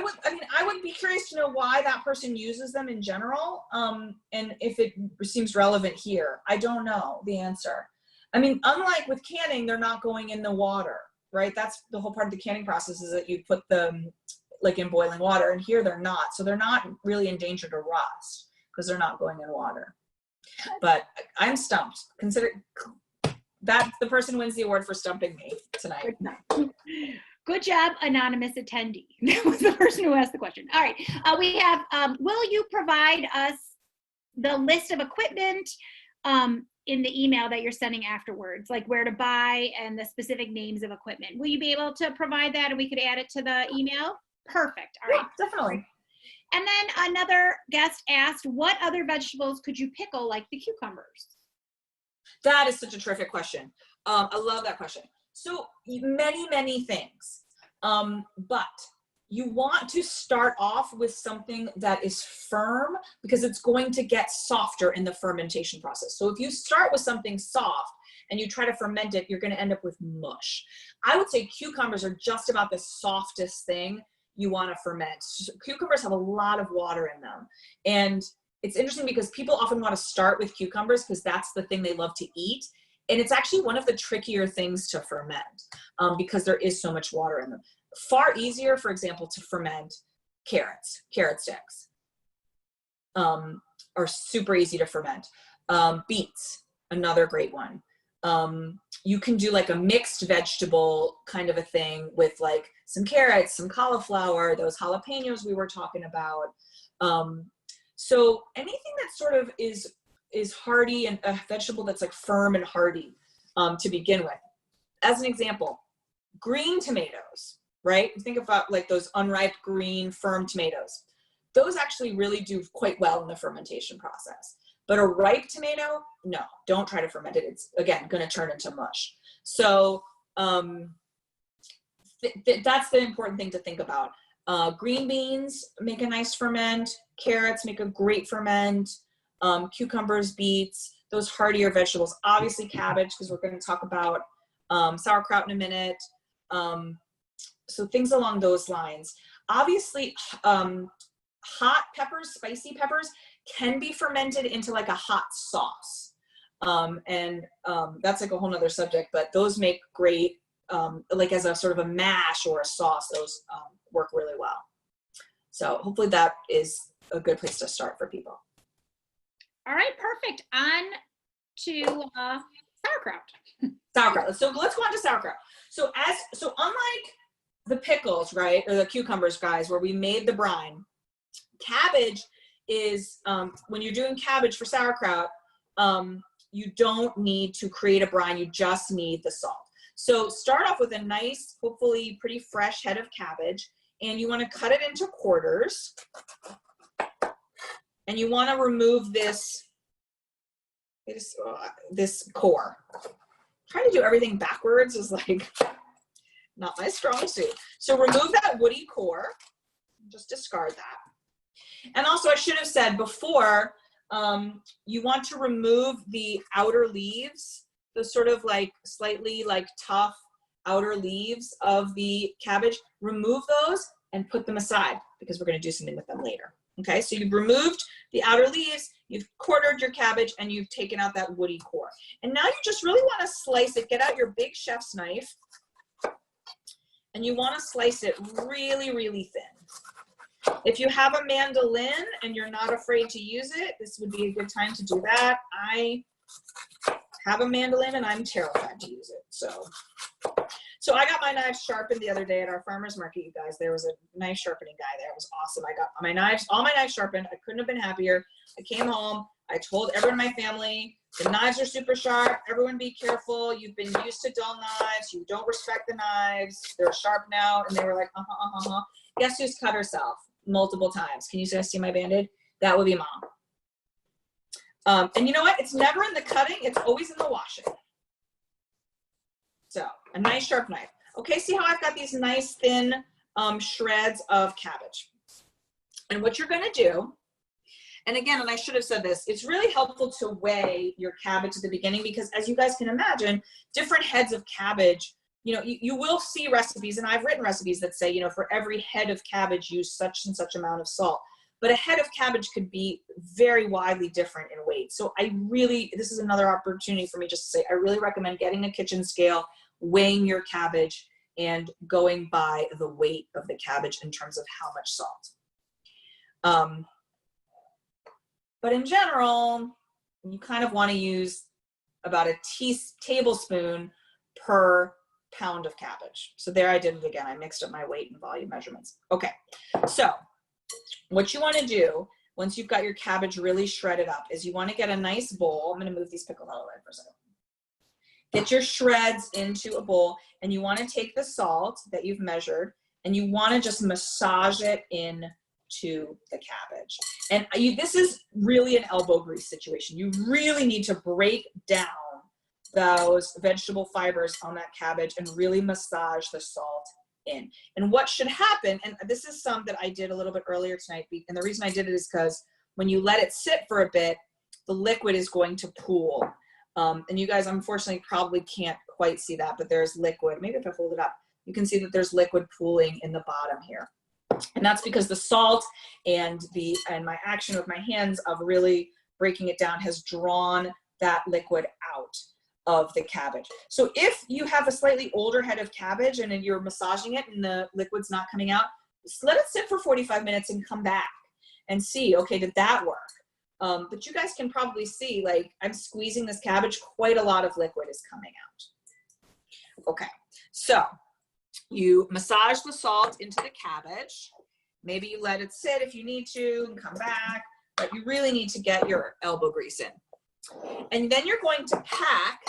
would be curious to know why that person uses them in general, and if it seems relevant here. I don't know the answer. I mean, unlike with canning, they're not going in the water, right? That's the whole part of the canning process, is that you put them like in boiling water, and here they're not. So they're not really in danger to rust because they're not going in water. But I'm stumped. Consider that the person wins the award for stumping me tonight. Good job, anonymous attendee. That was the person who asked the question. All right, we have, will you provide us the list of equipment in the email that you're sending afterwards, like where to buy and the specific names of equipment? Will you be able to provide that and we could add it to the email? Perfect. All right. Yeah, definitely. And then another guest asked, what other vegetables could you pickle like the cucumbers? That is such a terrific question. I love that question. So many things, but you want to start off with something that is firm because it's going to get softer in the fermentation process. So if you start with something soft and you try to ferment it, you're going to end up with mush. I would say cucumbers are just about the softest thing you want to ferment. Cucumbers have a lot of water in them. And it's interesting because people often want to start with cucumbers because that's the thing they love to eat. And it's actually one of the trickier things to ferment because there is so much water in them. Far easier, for example, to ferment carrots. Carrot sticks are super easy to ferment. Beets, another great one. You can do like a mixed vegetable kind of a thing with like some carrots, some cauliflower, those jalapenos we were talking about. So anything that sort of is hardy and a vegetable that's like firm and hardy to begin with. As an example, green tomatoes, right? Think about like those unripe green firm tomatoes. Those actually really do quite well in the fermentation process. But a ripe tomato, no, don't try to ferment it. It's, again, going to turn into mush. So that's the important thing to think about. Green beans make a nice ferment. Carrots make a great ferment. Cucumbers, beets, those hardier vegetables. Obviously cabbage, because we're going to talk about sauerkraut in a minute. So things along those lines. Obviously, hot peppers, spicy peppers, can be fermented into like a hot sauce. That's like a whole nother subject, but those make great, like as a sort of a mash or a sauce, those work really well. So hopefully that is a good place to start for people. All right, perfect. On to sauerkraut. Sauerkraut. So let's go on to sauerkraut. So unlike the pickles, right, or the cucumbers, guys, where we made the brine, cabbage is, when you're doing cabbage for sauerkraut, you don't need to create a brine, you just need the salt. So start off with a nice, hopefully pretty fresh head of cabbage, and you want to cut it into quarters. and you want to remove this core. Trying to do everything backwards is like not my strong suit. So remove that woody core, just discard that. And also, I should have said before, you want to remove the outer leaves, the sort of like slightly like tough outer leaves of the cabbage. Remove those and put them aside because we're going to do something with them later. Okay, so you've removed the outer leaves, you've quartered your cabbage, and you've taken out that woody core. And now you just really want to slice it. Get out your big chef's knife, and you want to slice it really, really thin. If you have a mandolin and you're not afraid to use it, this would be a good time to do that. I have a mandolin and I'm terrified to use it. So I got my knives sharpened the other day at our farmer's market, you guys. There was a knife sharpening guy there. It was awesome. I got my knives, all my knives sharpened. I couldn't have been happier. I came home. I told everyone in my family, the knives are super sharp. Everyone be careful. You've been used to dull knives. You don't respect the knives. They're sharp now. And they were like, Guess who's cut herself multiple times? Can you see my Band-Aid? That would be Mom. And you know what? It's never in the cutting. It's always in the washing. So a nice sharp knife. Okay, see how I've got these nice thin shreds of cabbage. And what you're gonna do, and again, and I should have said this, it's really helpful to weigh your cabbage at the beginning because as you guys can imagine, different heads of cabbage, you know, you will see recipes, and I've written recipes that say, you know, for every head of cabbage, use such and such amount of salt. But a head of cabbage could be very widely different in weight. So this is another opportunity for me just to say, I really recommend getting a kitchen scale, weighing your cabbage, and going by the weight of the cabbage in terms of how much salt. But in general, you kind of want to use about a tablespoon per pound of cabbage. So there I did it again. I mixed up my weight and volume measurements. Okay, so what you want to do once you've got your cabbage really shredded up is you want to get a nice bowl. I'm going to move these pickled olive oil for a second. Get your shreds into a bowl, and you want to take the salt that you've measured, and you want to just massage it into the cabbage. And this is really an elbow grease situation. You really need to break down those vegetable fibers on that cabbage and really massage the salt in. And what should happen, and this is some that I did a little bit earlier tonight, and the reason I did it is because when you let it sit for a bit, the liquid is going to pool. And you guys, unfortunately, probably can't quite see that, but there's liquid. Maybe if I hold it up, you can see that there's liquid pooling in the bottom here. And that's because the salt and my action with my hands of really breaking it down has drawn that liquid out of the cabbage. So if you have a slightly older head of cabbage and then you're massaging it and the liquid's not coming out, just let it sit for 45 minutes and come back and see, okay, did that work? But you guys can probably see, like, I'm squeezing this cabbage, quite a lot of liquid is coming out. Okay, so you massage the salt into the cabbage. Maybe you let it sit if you need to and come back, but you really need to get your elbow grease in. And then you're going to pack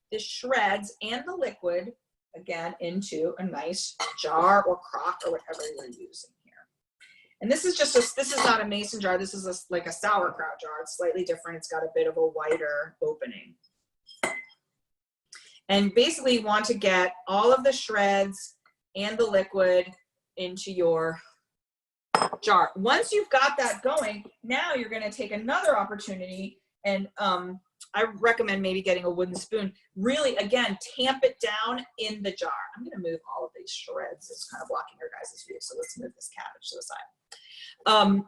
the shreds and the liquid, again, into a nice jar or crock or whatever you're using here. And this is this is not a mason jar. This is like a sauerkraut jar. It's slightly different. It's got a bit of a wider opening. And basically you want to get all of the shreds and the liquid into your jar. Once you've got that going, now you're going to take another opportunity, and I recommend maybe getting a wooden spoon. Really, again, tamp it down in the jar. I'm going to move all of these shreds. It's kind of blocking your guys' view, so let's move this cabbage to the side.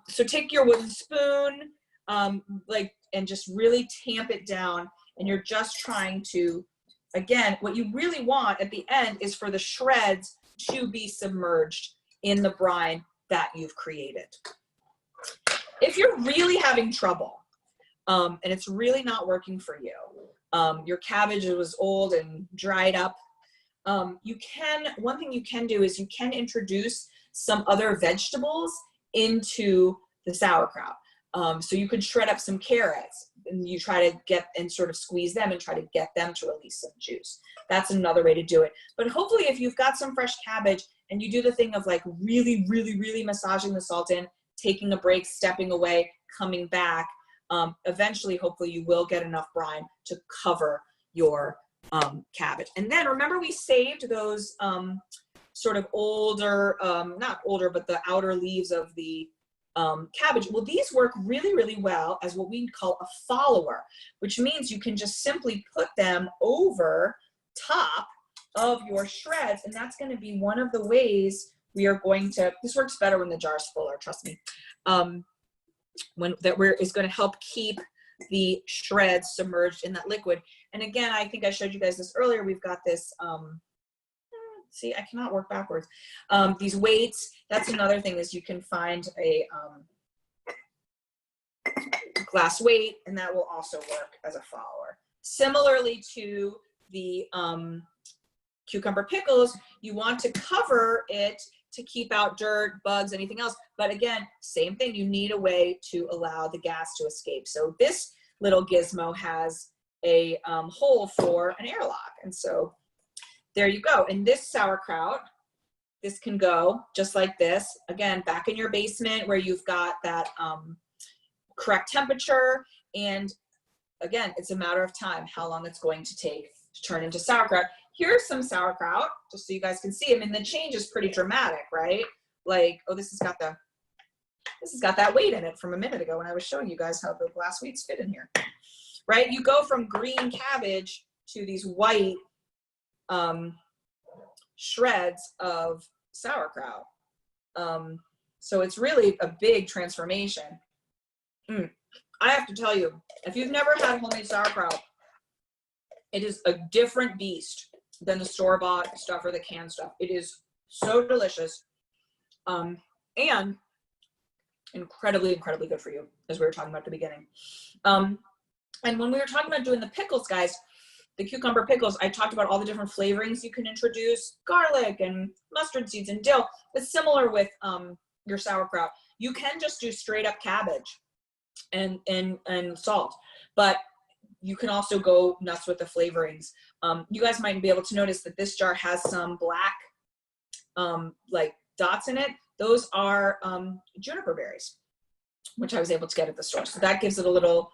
So take your wooden spoon, and just really tamp it down, and you're just trying to, again, what you really want at the end is for the shreds to be submerged in the brine that you've created. If you're really having trouble, and it's really not working for you, your cabbage was old and dried up, one thing you can do is you can introduce some other vegetables into the sauerkraut. So you could shred up some carrots and you try to get and sort of squeeze them and try to get them to release some juice. That's another way to do it. But hopefully if you've got some fresh cabbage and you do the thing of like really, really, really massaging the salt in, taking a break, stepping away, coming back, eventually, hopefully you will get enough brine to cover your cabbage. And then remember we saved those sort of older, not older, but the outer leaves of the cabbage. Well, these work really, really well as what we call a follower, which means you can just simply put them over top of your shreds. And that's going to be one of the ways we are going to, this works better when the jar's fuller, trust me, is going to help keep the shreds submerged in that liquid. And again, I think I showed you guys this earlier. We've got this, see, I cannot work backwards. These weights, that's another thing, is you can find a glass weight, and that will also work as a follower. Similarly to the cucumber pickles, you want to cover it to keep out dirt, bugs, anything else. But again, same thing, you need a way to allow the gas to escape. So this little gizmo has a hole for an airlock. And so there you go. And this sauerkraut, this can go just like this. Again, back in your basement where you've got that correct temperature. And again, it's a matter of time how long it's going to take to turn into sauerkraut. Here's some sauerkraut, just so you guys can see. I mean, the change is pretty dramatic, right? Like, oh, this has got that weight in it from a minute ago when I was showing you guys how the glass weights fit in here, right? You go from green cabbage to these white shreds of sauerkraut. So it's really a big transformation. I have to tell you, if you've never had homemade sauerkraut, it is a different beast than the store-bought stuff or the canned stuff. It is so delicious, and incredibly, incredibly good for you, as we were talking about at the beginning. And when we were talking about doing the pickles, guys, the cucumber pickles, I talked about all the different flavorings you can introduce, garlic and mustard seeds and dill. It's similar with your sauerkraut. You can just do straight up cabbage and salt, but you can also go nuts with the flavorings. You guys might be able to notice that this jar has some black like dots in it. Those are juniper berries, which I was able to get at the store. So that gives it a little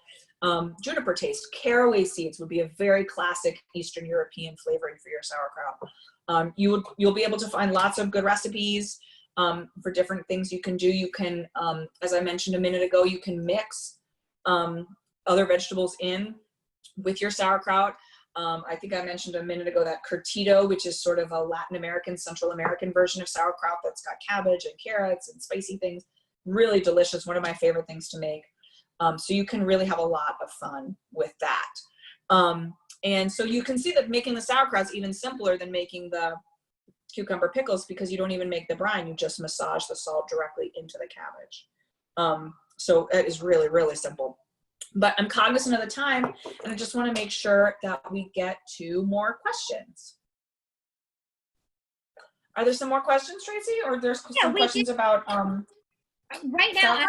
juniper taste. Caraway seeds would be a very classic Eastern European flavoring for your sauerkraut. You'll be able to find lots of good recipes for different things you can do. You can, as I mentioned a minute ago, you can mix other vegetables in with your sauerkraut. I think I mentioned a minute ago that curtido, which is sort of a Latin American, Central American version of sauerkraut that's got cabbage and carrots and spicy things. Really delicious. One of my favorite things to make. So you can really have a lot of fun with that. And so you can see that making the sauerkraut's even simpler than making the cucumber pickles, because you don't even make the brine. You just massage the salt directly into the cabbage. So it is really, really simple. But I'm cognizant of the time, and I just want to make sure that we get to more questions. Are there some more questions, Tracy, or there's some questions about right now?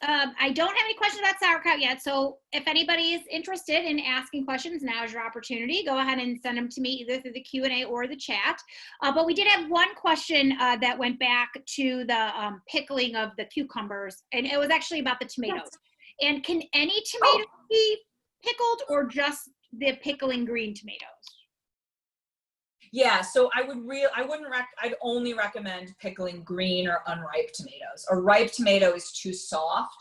I don't have any questions about sauerkraut yet. So if anybody is interested in asking questions, now is your opportunity. Go ahead and send them to me either through the Q&A or the chat. But we did have one question that went back to the pickling of the cucumbers, and it was actually about the tomatoes. Yes. And can any tomatoes be pickled, or just the pickling green tomatoes? Yeah, so I'd only recommend pickling green or unripe tomatoes. A ripe tomato is too soft,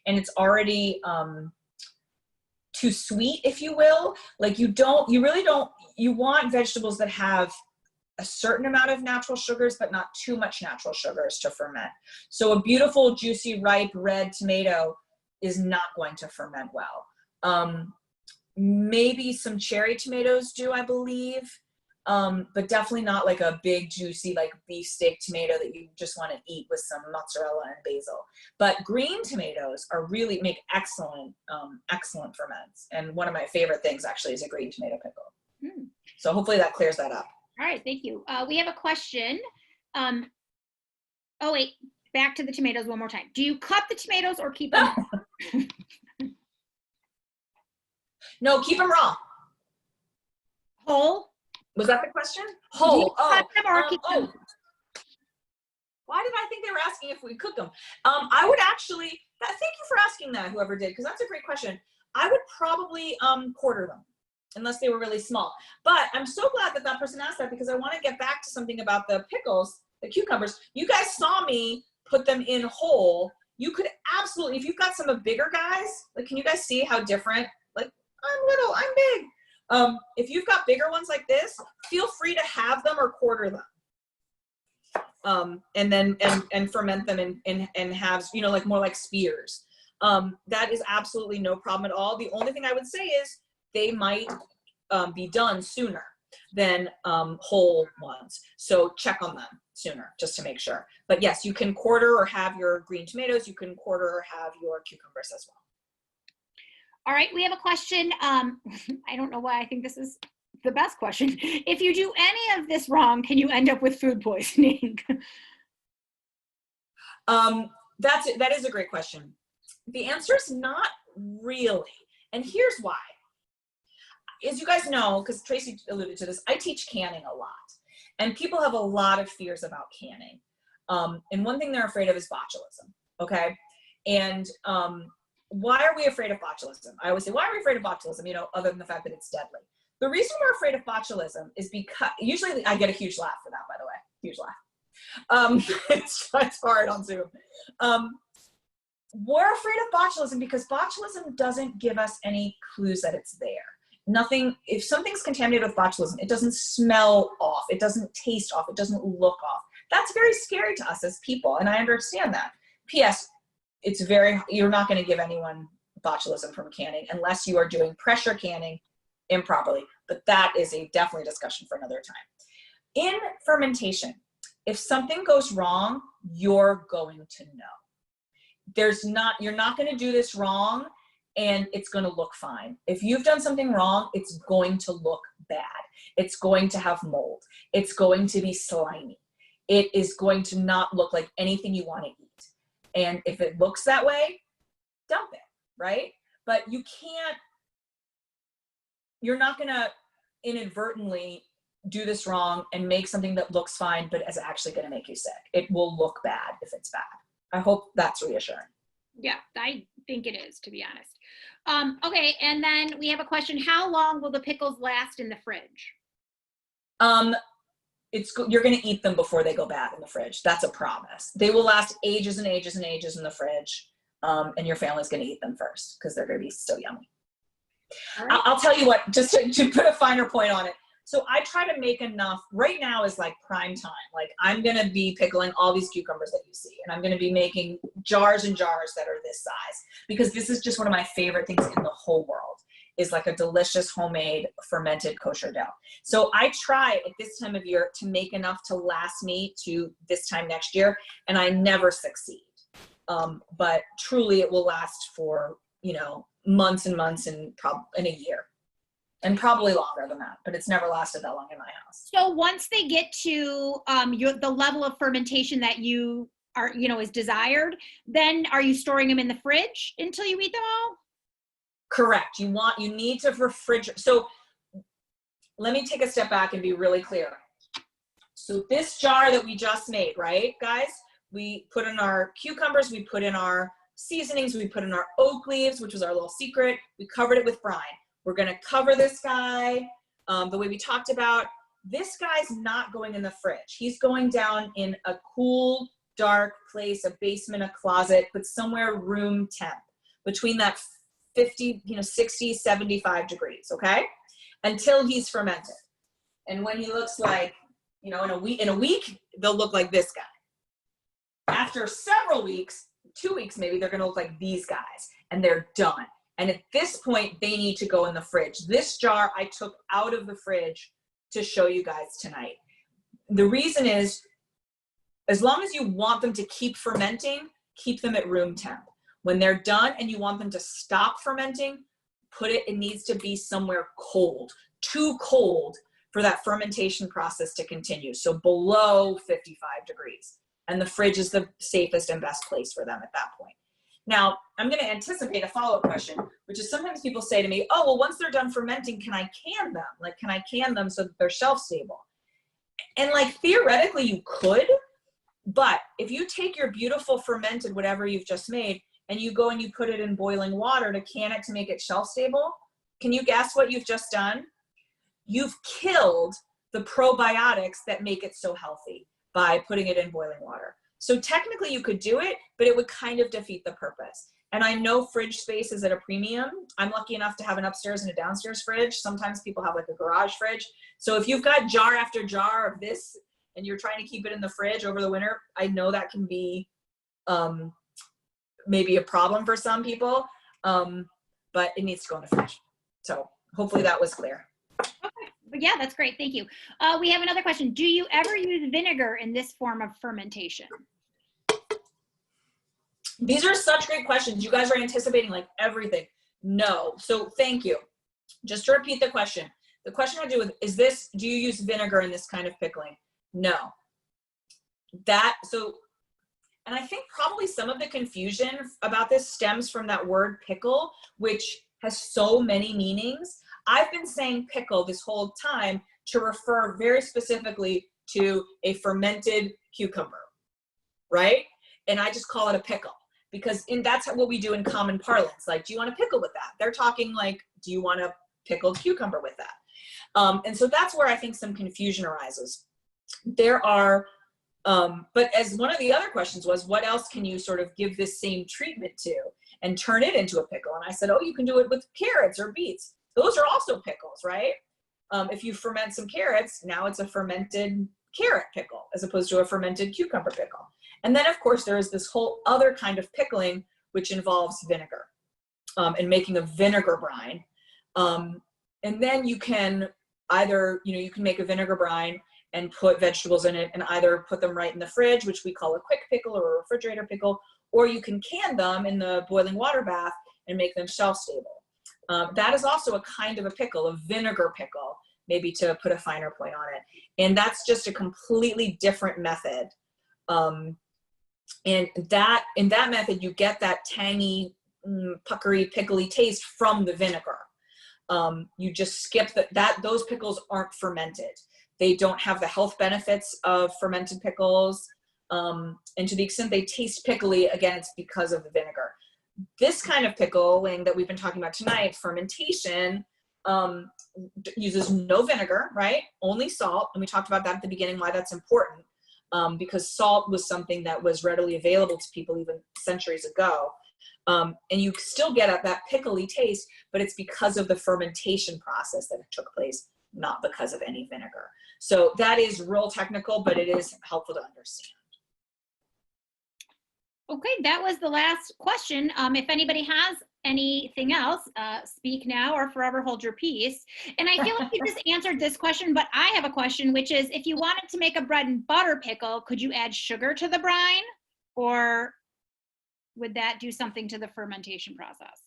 and it's already too sweet, if you will. Like you want vegetables that have a certain amount of natural sugars, but not too much natural sugars to ferment. So a beautiful, juicy, ripe red tomato is not going to ferment well. Maybe some cherry tomatoes do, I believe. But definitely not like a big juicy like beefsteak tomato that you just want to eat with some mozzarella and basil. But green tomatoes make excellent excellent ferments, and one of my favorite things actually is a green tomato pickle. So hopefully that clears that up. All right, thank you. We have a question. Oh wait, back to the tomatoes one more time. Do you cut the tomatoes or keep them? No, keep them raw. Whole? Was that the question? Whole. Cut them or keep them? Why did I think they were asking if we cook them. I would actually, thank you for asking that, whoever did, because that's a great question. I would probably quarter them, unless they were really small. But I'm so glad that that person asked that, because I want to get back to something about the pickles, the cucumbers. You guys saw me put them in whole. You could absolutely, if you've got some of bigger guys, like, can you guys see how different, like, I'm little, I'm big. If you've got bigger ones like this, feel free to have them or quarter them. And then ferment them and have, you know, like more like spears. That is absolutely no problem at all. The only thing I would say is they might be done sooner than whole ones. So check on them sooner just to make sure. But yes, you can quarter or have your green tomatoes. You can quarter or have your cucumbers as well. All right, we have a question. I don't know why I think this is the best question. If you do any of this wrong, can you end up with food poisoning? That is a great question. The answer is not really. And here's why. As you guys know, because Tracy alluded to this, I teach canning a lot. And people have a lot of fears about canning. And one thing they're afraid of is botulism, okay? And why are we afraid of botulism? I always say, why are we afraid of botulism, you know, other than the fact that it's deadly? The reason we're afraid of botulism is because, usually I get a huge laugh for that, by the way, huge laugh. It's hard on Zoom. We're afraid of botulism because botulism doesn't give us any clues that it's there. Nothing, if something's contaminated with botulism, it doesn't smell off, it doesn't taste off, it doesn't look off. That's very scary to us as people, and I understand that. P.S. You're not going to give anyone botulism from canning unless you are doing pressure canning improperly, but that is definitely a discussion for another time. In fermentation, if something goes wrong, you're going to know. You're not going to do this wrong and it's going to look fine. If you've done something wrong, it's going to look bad. It's going to have mold. It's going to be slimy. It is going to not look like anything you want to eat. And if it looks that way, dump it, right? But you're not going to inadvertently do this wrong and make something that looks fine, but is actually going to make you sick. It will look bad if it's bad. I hope that's reassuring. Yeah, I think it is, to be honest. Okay, and then we have a question. How long will the pickles last in the fridge? You're going to eat them before they go bad in the fridge. That's a promise. They will last ages and ages and ages in the fridge. And your family's going to eat them first because they're going to be so yummy. All right. I'll tell you what, just to put a finer point on it. So I try to make enough. Right now is like prime time. Like I'm going to be pickling all these cucumbers that you see. And I'm going to be making jars and jars that are this size. Because this is just one of my favorite things in the whole world. Is like a delicious homemade fermented kosher dough. So I try at this time of year to make enough to last me to this time next year, and I never succeed. But truly it will last for, you know, months and months and in a year. And probably longer than that, but it's never lasted that long in my house. So once they get to the level of fermentation that you are, you know, is desired, then are you storing them in the fridge until you eat them all? Correct. You need to refrigerate. So let me take a step back and be really clear. So this jar that we just made, right, guys? We put in our cucumbers, we put in our seasonings, we put in our oak leaves, which was our little secret. We covered it with brine. We're going to cover this guy the way we talked about. This guy's not going in the fridge. He's going down in a cool, dark place, a basement, a closet, but somewhere room temp, between that 50, 60, 75 degrees, okay? Until he's fermented. And when he looks like, in a week, they'll look like this guy. After several weeks, 2 weeks maybe, they're gonna look like these guys, and they're done. And at this point, they need to go in the fridge. This jar I took out of the fridge to show you guys tonight. The reason is, as long as you want them to keep fermenting, keep them at room temp. When they're done and you want them to stop fermenting, it needs to be somewhere cold, too cold for that fermentation process to continue. So below 55 degrees. And the fridge is the safest and best place for them at that point. Now, I'm going to anticipate a follow-up question, which is sometimes people say to me, oh, well, once they're done fermenting, can I can them? Like, can I can them so that they're shelf stable? And like, theoretically you could, But if you take your beautiful fermented whatever you've just made and you go and you put it in boiling water to can it to make it shelf stable, can you guess what you've just done? You've killed the probiotics that make it so healthy by putting it in boiling water. So technically you could do it, but it would kind of defeat the purpose. And I know fridge space is at a premium. I'm lucky enough to have an upstairs and a downstairs fridge. Sometimes people have like a garage fridge. So if you've got jar after jar of this and you're trying to keep it in the fridge over the winter, I know that can be maybe a problem for some people, but it needs to go in the fridge. So hopefully that was clear. But yeah, that's great. Thank you. We have another question. Do you ever use vinegar in this form of fermentation? These are such great questions. You guys are anticipating like everything. No. So thank you. Just to repeat the question had to do with, do you use vinegar in this kind of pickling? No. And I think probably some of the confusion about this stems from that word pickle, which has so many meanings. I've been saying pickle this whole time to refer very specifically to a fermented cucumber, right? And I just call it a pickle because that's what we do in common parlance. Like, do you want a pickle with that? They're talking like, do you want a pickled cucumber with that? And so that's where I think some confusion arises. There are, but as one of the other questions was, what else can you sort of give this same treatment to and turn it into a pickle? And I said, oh, you can do it with carrots or beets. Those are also pickles, right? If you ferment some carrots, now it's a fermented carrot pickle as opposed to a fermented cucumber pickle. And then of course there is this whole other kind of pickling, which involves vinegar and making a vinegar brine. And then you can either, you can make a vinegar brine and put vegetables in it and either put them right in the fridge, which we call a quick pickle or a refrigerator pickle, or you can can them in the boiling water bath and make them shelf stable. That is also a kind of a pickle, a vinegar pickle, maybe to put a finer point on it. And that's just a completely different method. And in that method, you get that tangy, puckery, pickly taste from the vinegar. You just skip those pickles aren't fermented. They don't have the health benefits of fermented pickles. And to the extent they taste pickly, again, it's because of the vinegar. This kind of pickling that we've been talking about tonight, fermentation, uses no vinegar, right? Only salt. And we talked about that at the beginning, why that's important. Because salt was something that was readily available to people even centuries ago. And you still get that pickly taste, but it's because of the fermentation process that took place, not because of any vinegar. So that is real technical, but it is helpful to understand. Okay, that was the last question. If anybody has anything else, speak now or forever hold your peace. And I feel like you just answered this question, but I have a question, which is, if you wanted to make a bread and butter pickle, could you add sugar to the brine, or would that do something to the fermentation process?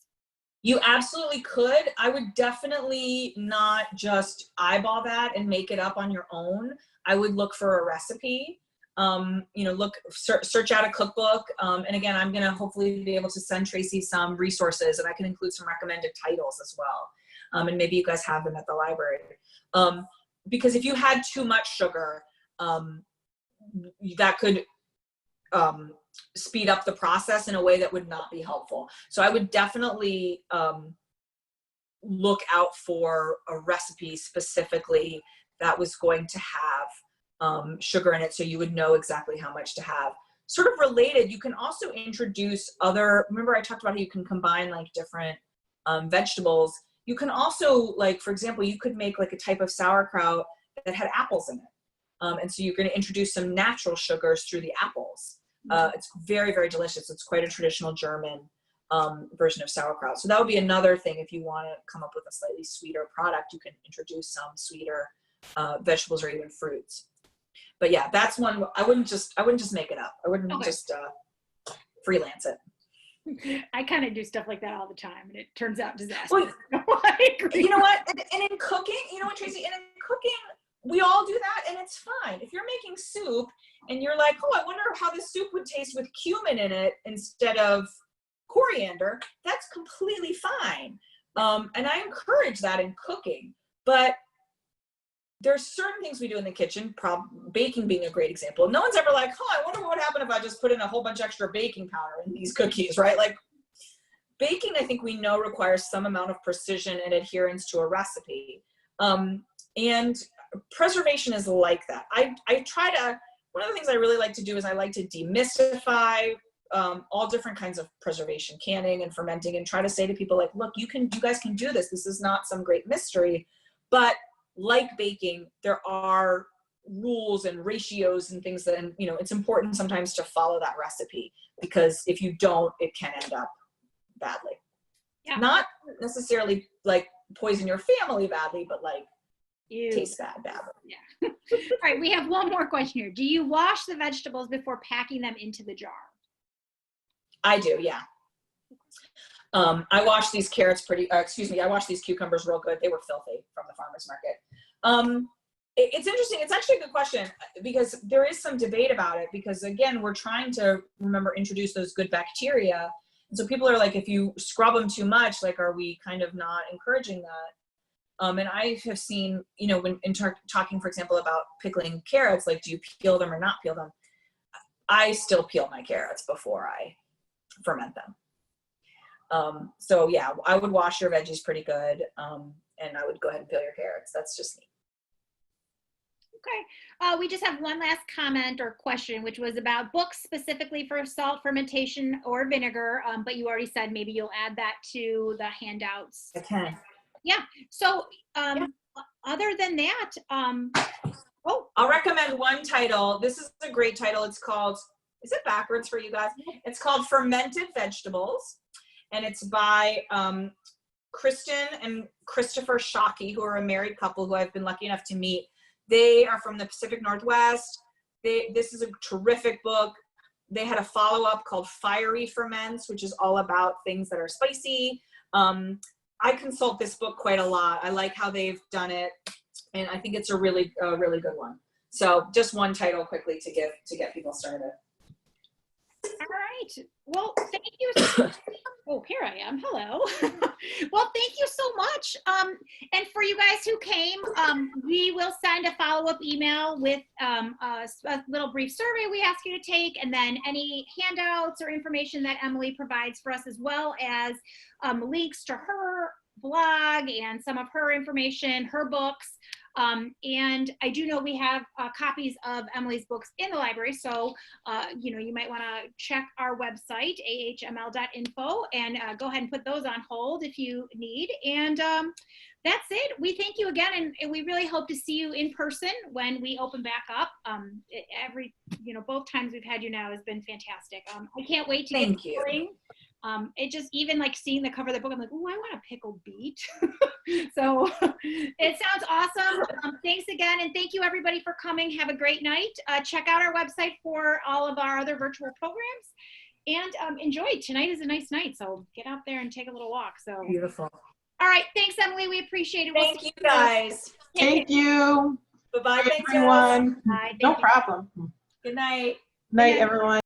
You absolutely could. I would definitely not just eyeball that and make it up on your own. I would look for a recipe. Search out a cookbook. And again, I'm going to hopefully be able to send Tracy some resources, and I can include some recommended titles as well. And maybe you guys have them at the library. Because if you had too much sugar, that could speed up the process in a way that would not be helpful. So I would definitely look out for a recipe specifically that was going to have sugar in it, so you would know exactly how much to have. Sort of related, you can also introduce remember I talked about how you can combine like different vegetables. You can also, like, for example, you could make like a type of sauerkraut that had apples in it. And so you're going to introduce some natural sugars through the apples. It's very, very delicious. It's quite a traditional German version of sauerkraut. So that would be another thing. If you want to come up with a slightly sweeter product, you can introduce some sweeter vegetables or even fruits. But yeah, that's one. I wouldn't just make it up. I wouldn't just freelance it. I kind of do stuff like that all the time, and it turns out disastrous. Well, I agree. You know what? And in cooking, you know what, Tracy? And in cooking, we all do that, and it's fine. If you're making soup and you're like, oh, I wonder how this soup would taste with cumin in it instead of coriander, that's completely fine. And I encourage that in cooking. But there's certain things we do in the kitchen, baking being a great example. No one's ever like, oh, I wonder what would happen if I just put in a whole bunch extra baking powder in these cookies, right? Like baking, I think we know requires some amount of precision and adherence to a recipe. And preservation is like that. One of the things I really like to do is I like to demystify all different kinds of preservation, canning and fermenting, and try to say to people like, look, you guys can do this. This is not some great mystery, but like baking, there are rules and ratios and things that, and it's important sometimes to follow that recipe, because if you don't, it can end up badly. Yeah. Not necessarily like poison your family badly, but like taste badly. Yeah. All right, we have one more question here. Do you wash the vegetables before packing them into the jar? I do, yeah. I wash these carrots I wash these cucumbers real good. They were filthy from the farmer's market. It's interesting. It's actually a good question, because there is some debate about it, because again, we're trying to introduce those good bacteria. And so people are like, if you scrub them too much, like, are we kind of not encouraging that? And I have seen, when talking, for example, about pickling carrots, like, do you peel them or not peel them? I still peel my carrots before I ferment them. So yeah, I would wash your veggies pretty good. And I would go ahead and peel your carrots. That's just me. Okay. We just have one last comment or question, which was about books specifically for salt fermentation or vinegar. But you already said maybe you'll add that to the handouts. I can. Yeah. So other than that, I'll recommend one title. This is a great title. It's called, is it backwards for you guys? It's called Fermented Vegetables. And it's by Kristen and Christopher Shockey, who are a married couple who I've been lucky enough to meet. They are from the Pacific Northwest. This is a terrific book. They had a follow-up called Fiery Ferments, which is all about things that are spicy. I consult this book quite a lot. I like how they've done it, and I think it's a really good one. So just one title quickly to get people started. All right. Well, thank you. Oh, here I am. Hello. Well, thank you so much. And for you guys who came, we will send a follow-up email with a little brief survey we ask you to take, and then any handouts or information that Emily provides for us, as well as links to her blog and some of her information, her books. And I do know we have copies of Emily's books in the library, so you might want to check our website, ahml.info, and go ahead and put those on hold if you need. And that's it. We thank you again, and we really hope to see you in person when we open back up. Both times we've had you now has been fantastic. I can't wait to get going. It just, even like seeing the cover of the book, I'm like, oh, I want a pickled beet. So it sounds awesome. Thanks again. And thank you everybody for coming. Have a great night. Check out our website for all of our other virtual programs, and enjoy. Tonight is a nice night, so get out there and take a little walk. So beautiful. All right. Thanks, Emily. We appreciate it. Thank you guys. Thank you. Bye-bye. Thanks, everyone. Bye. No problem. Good night. Night, everyone.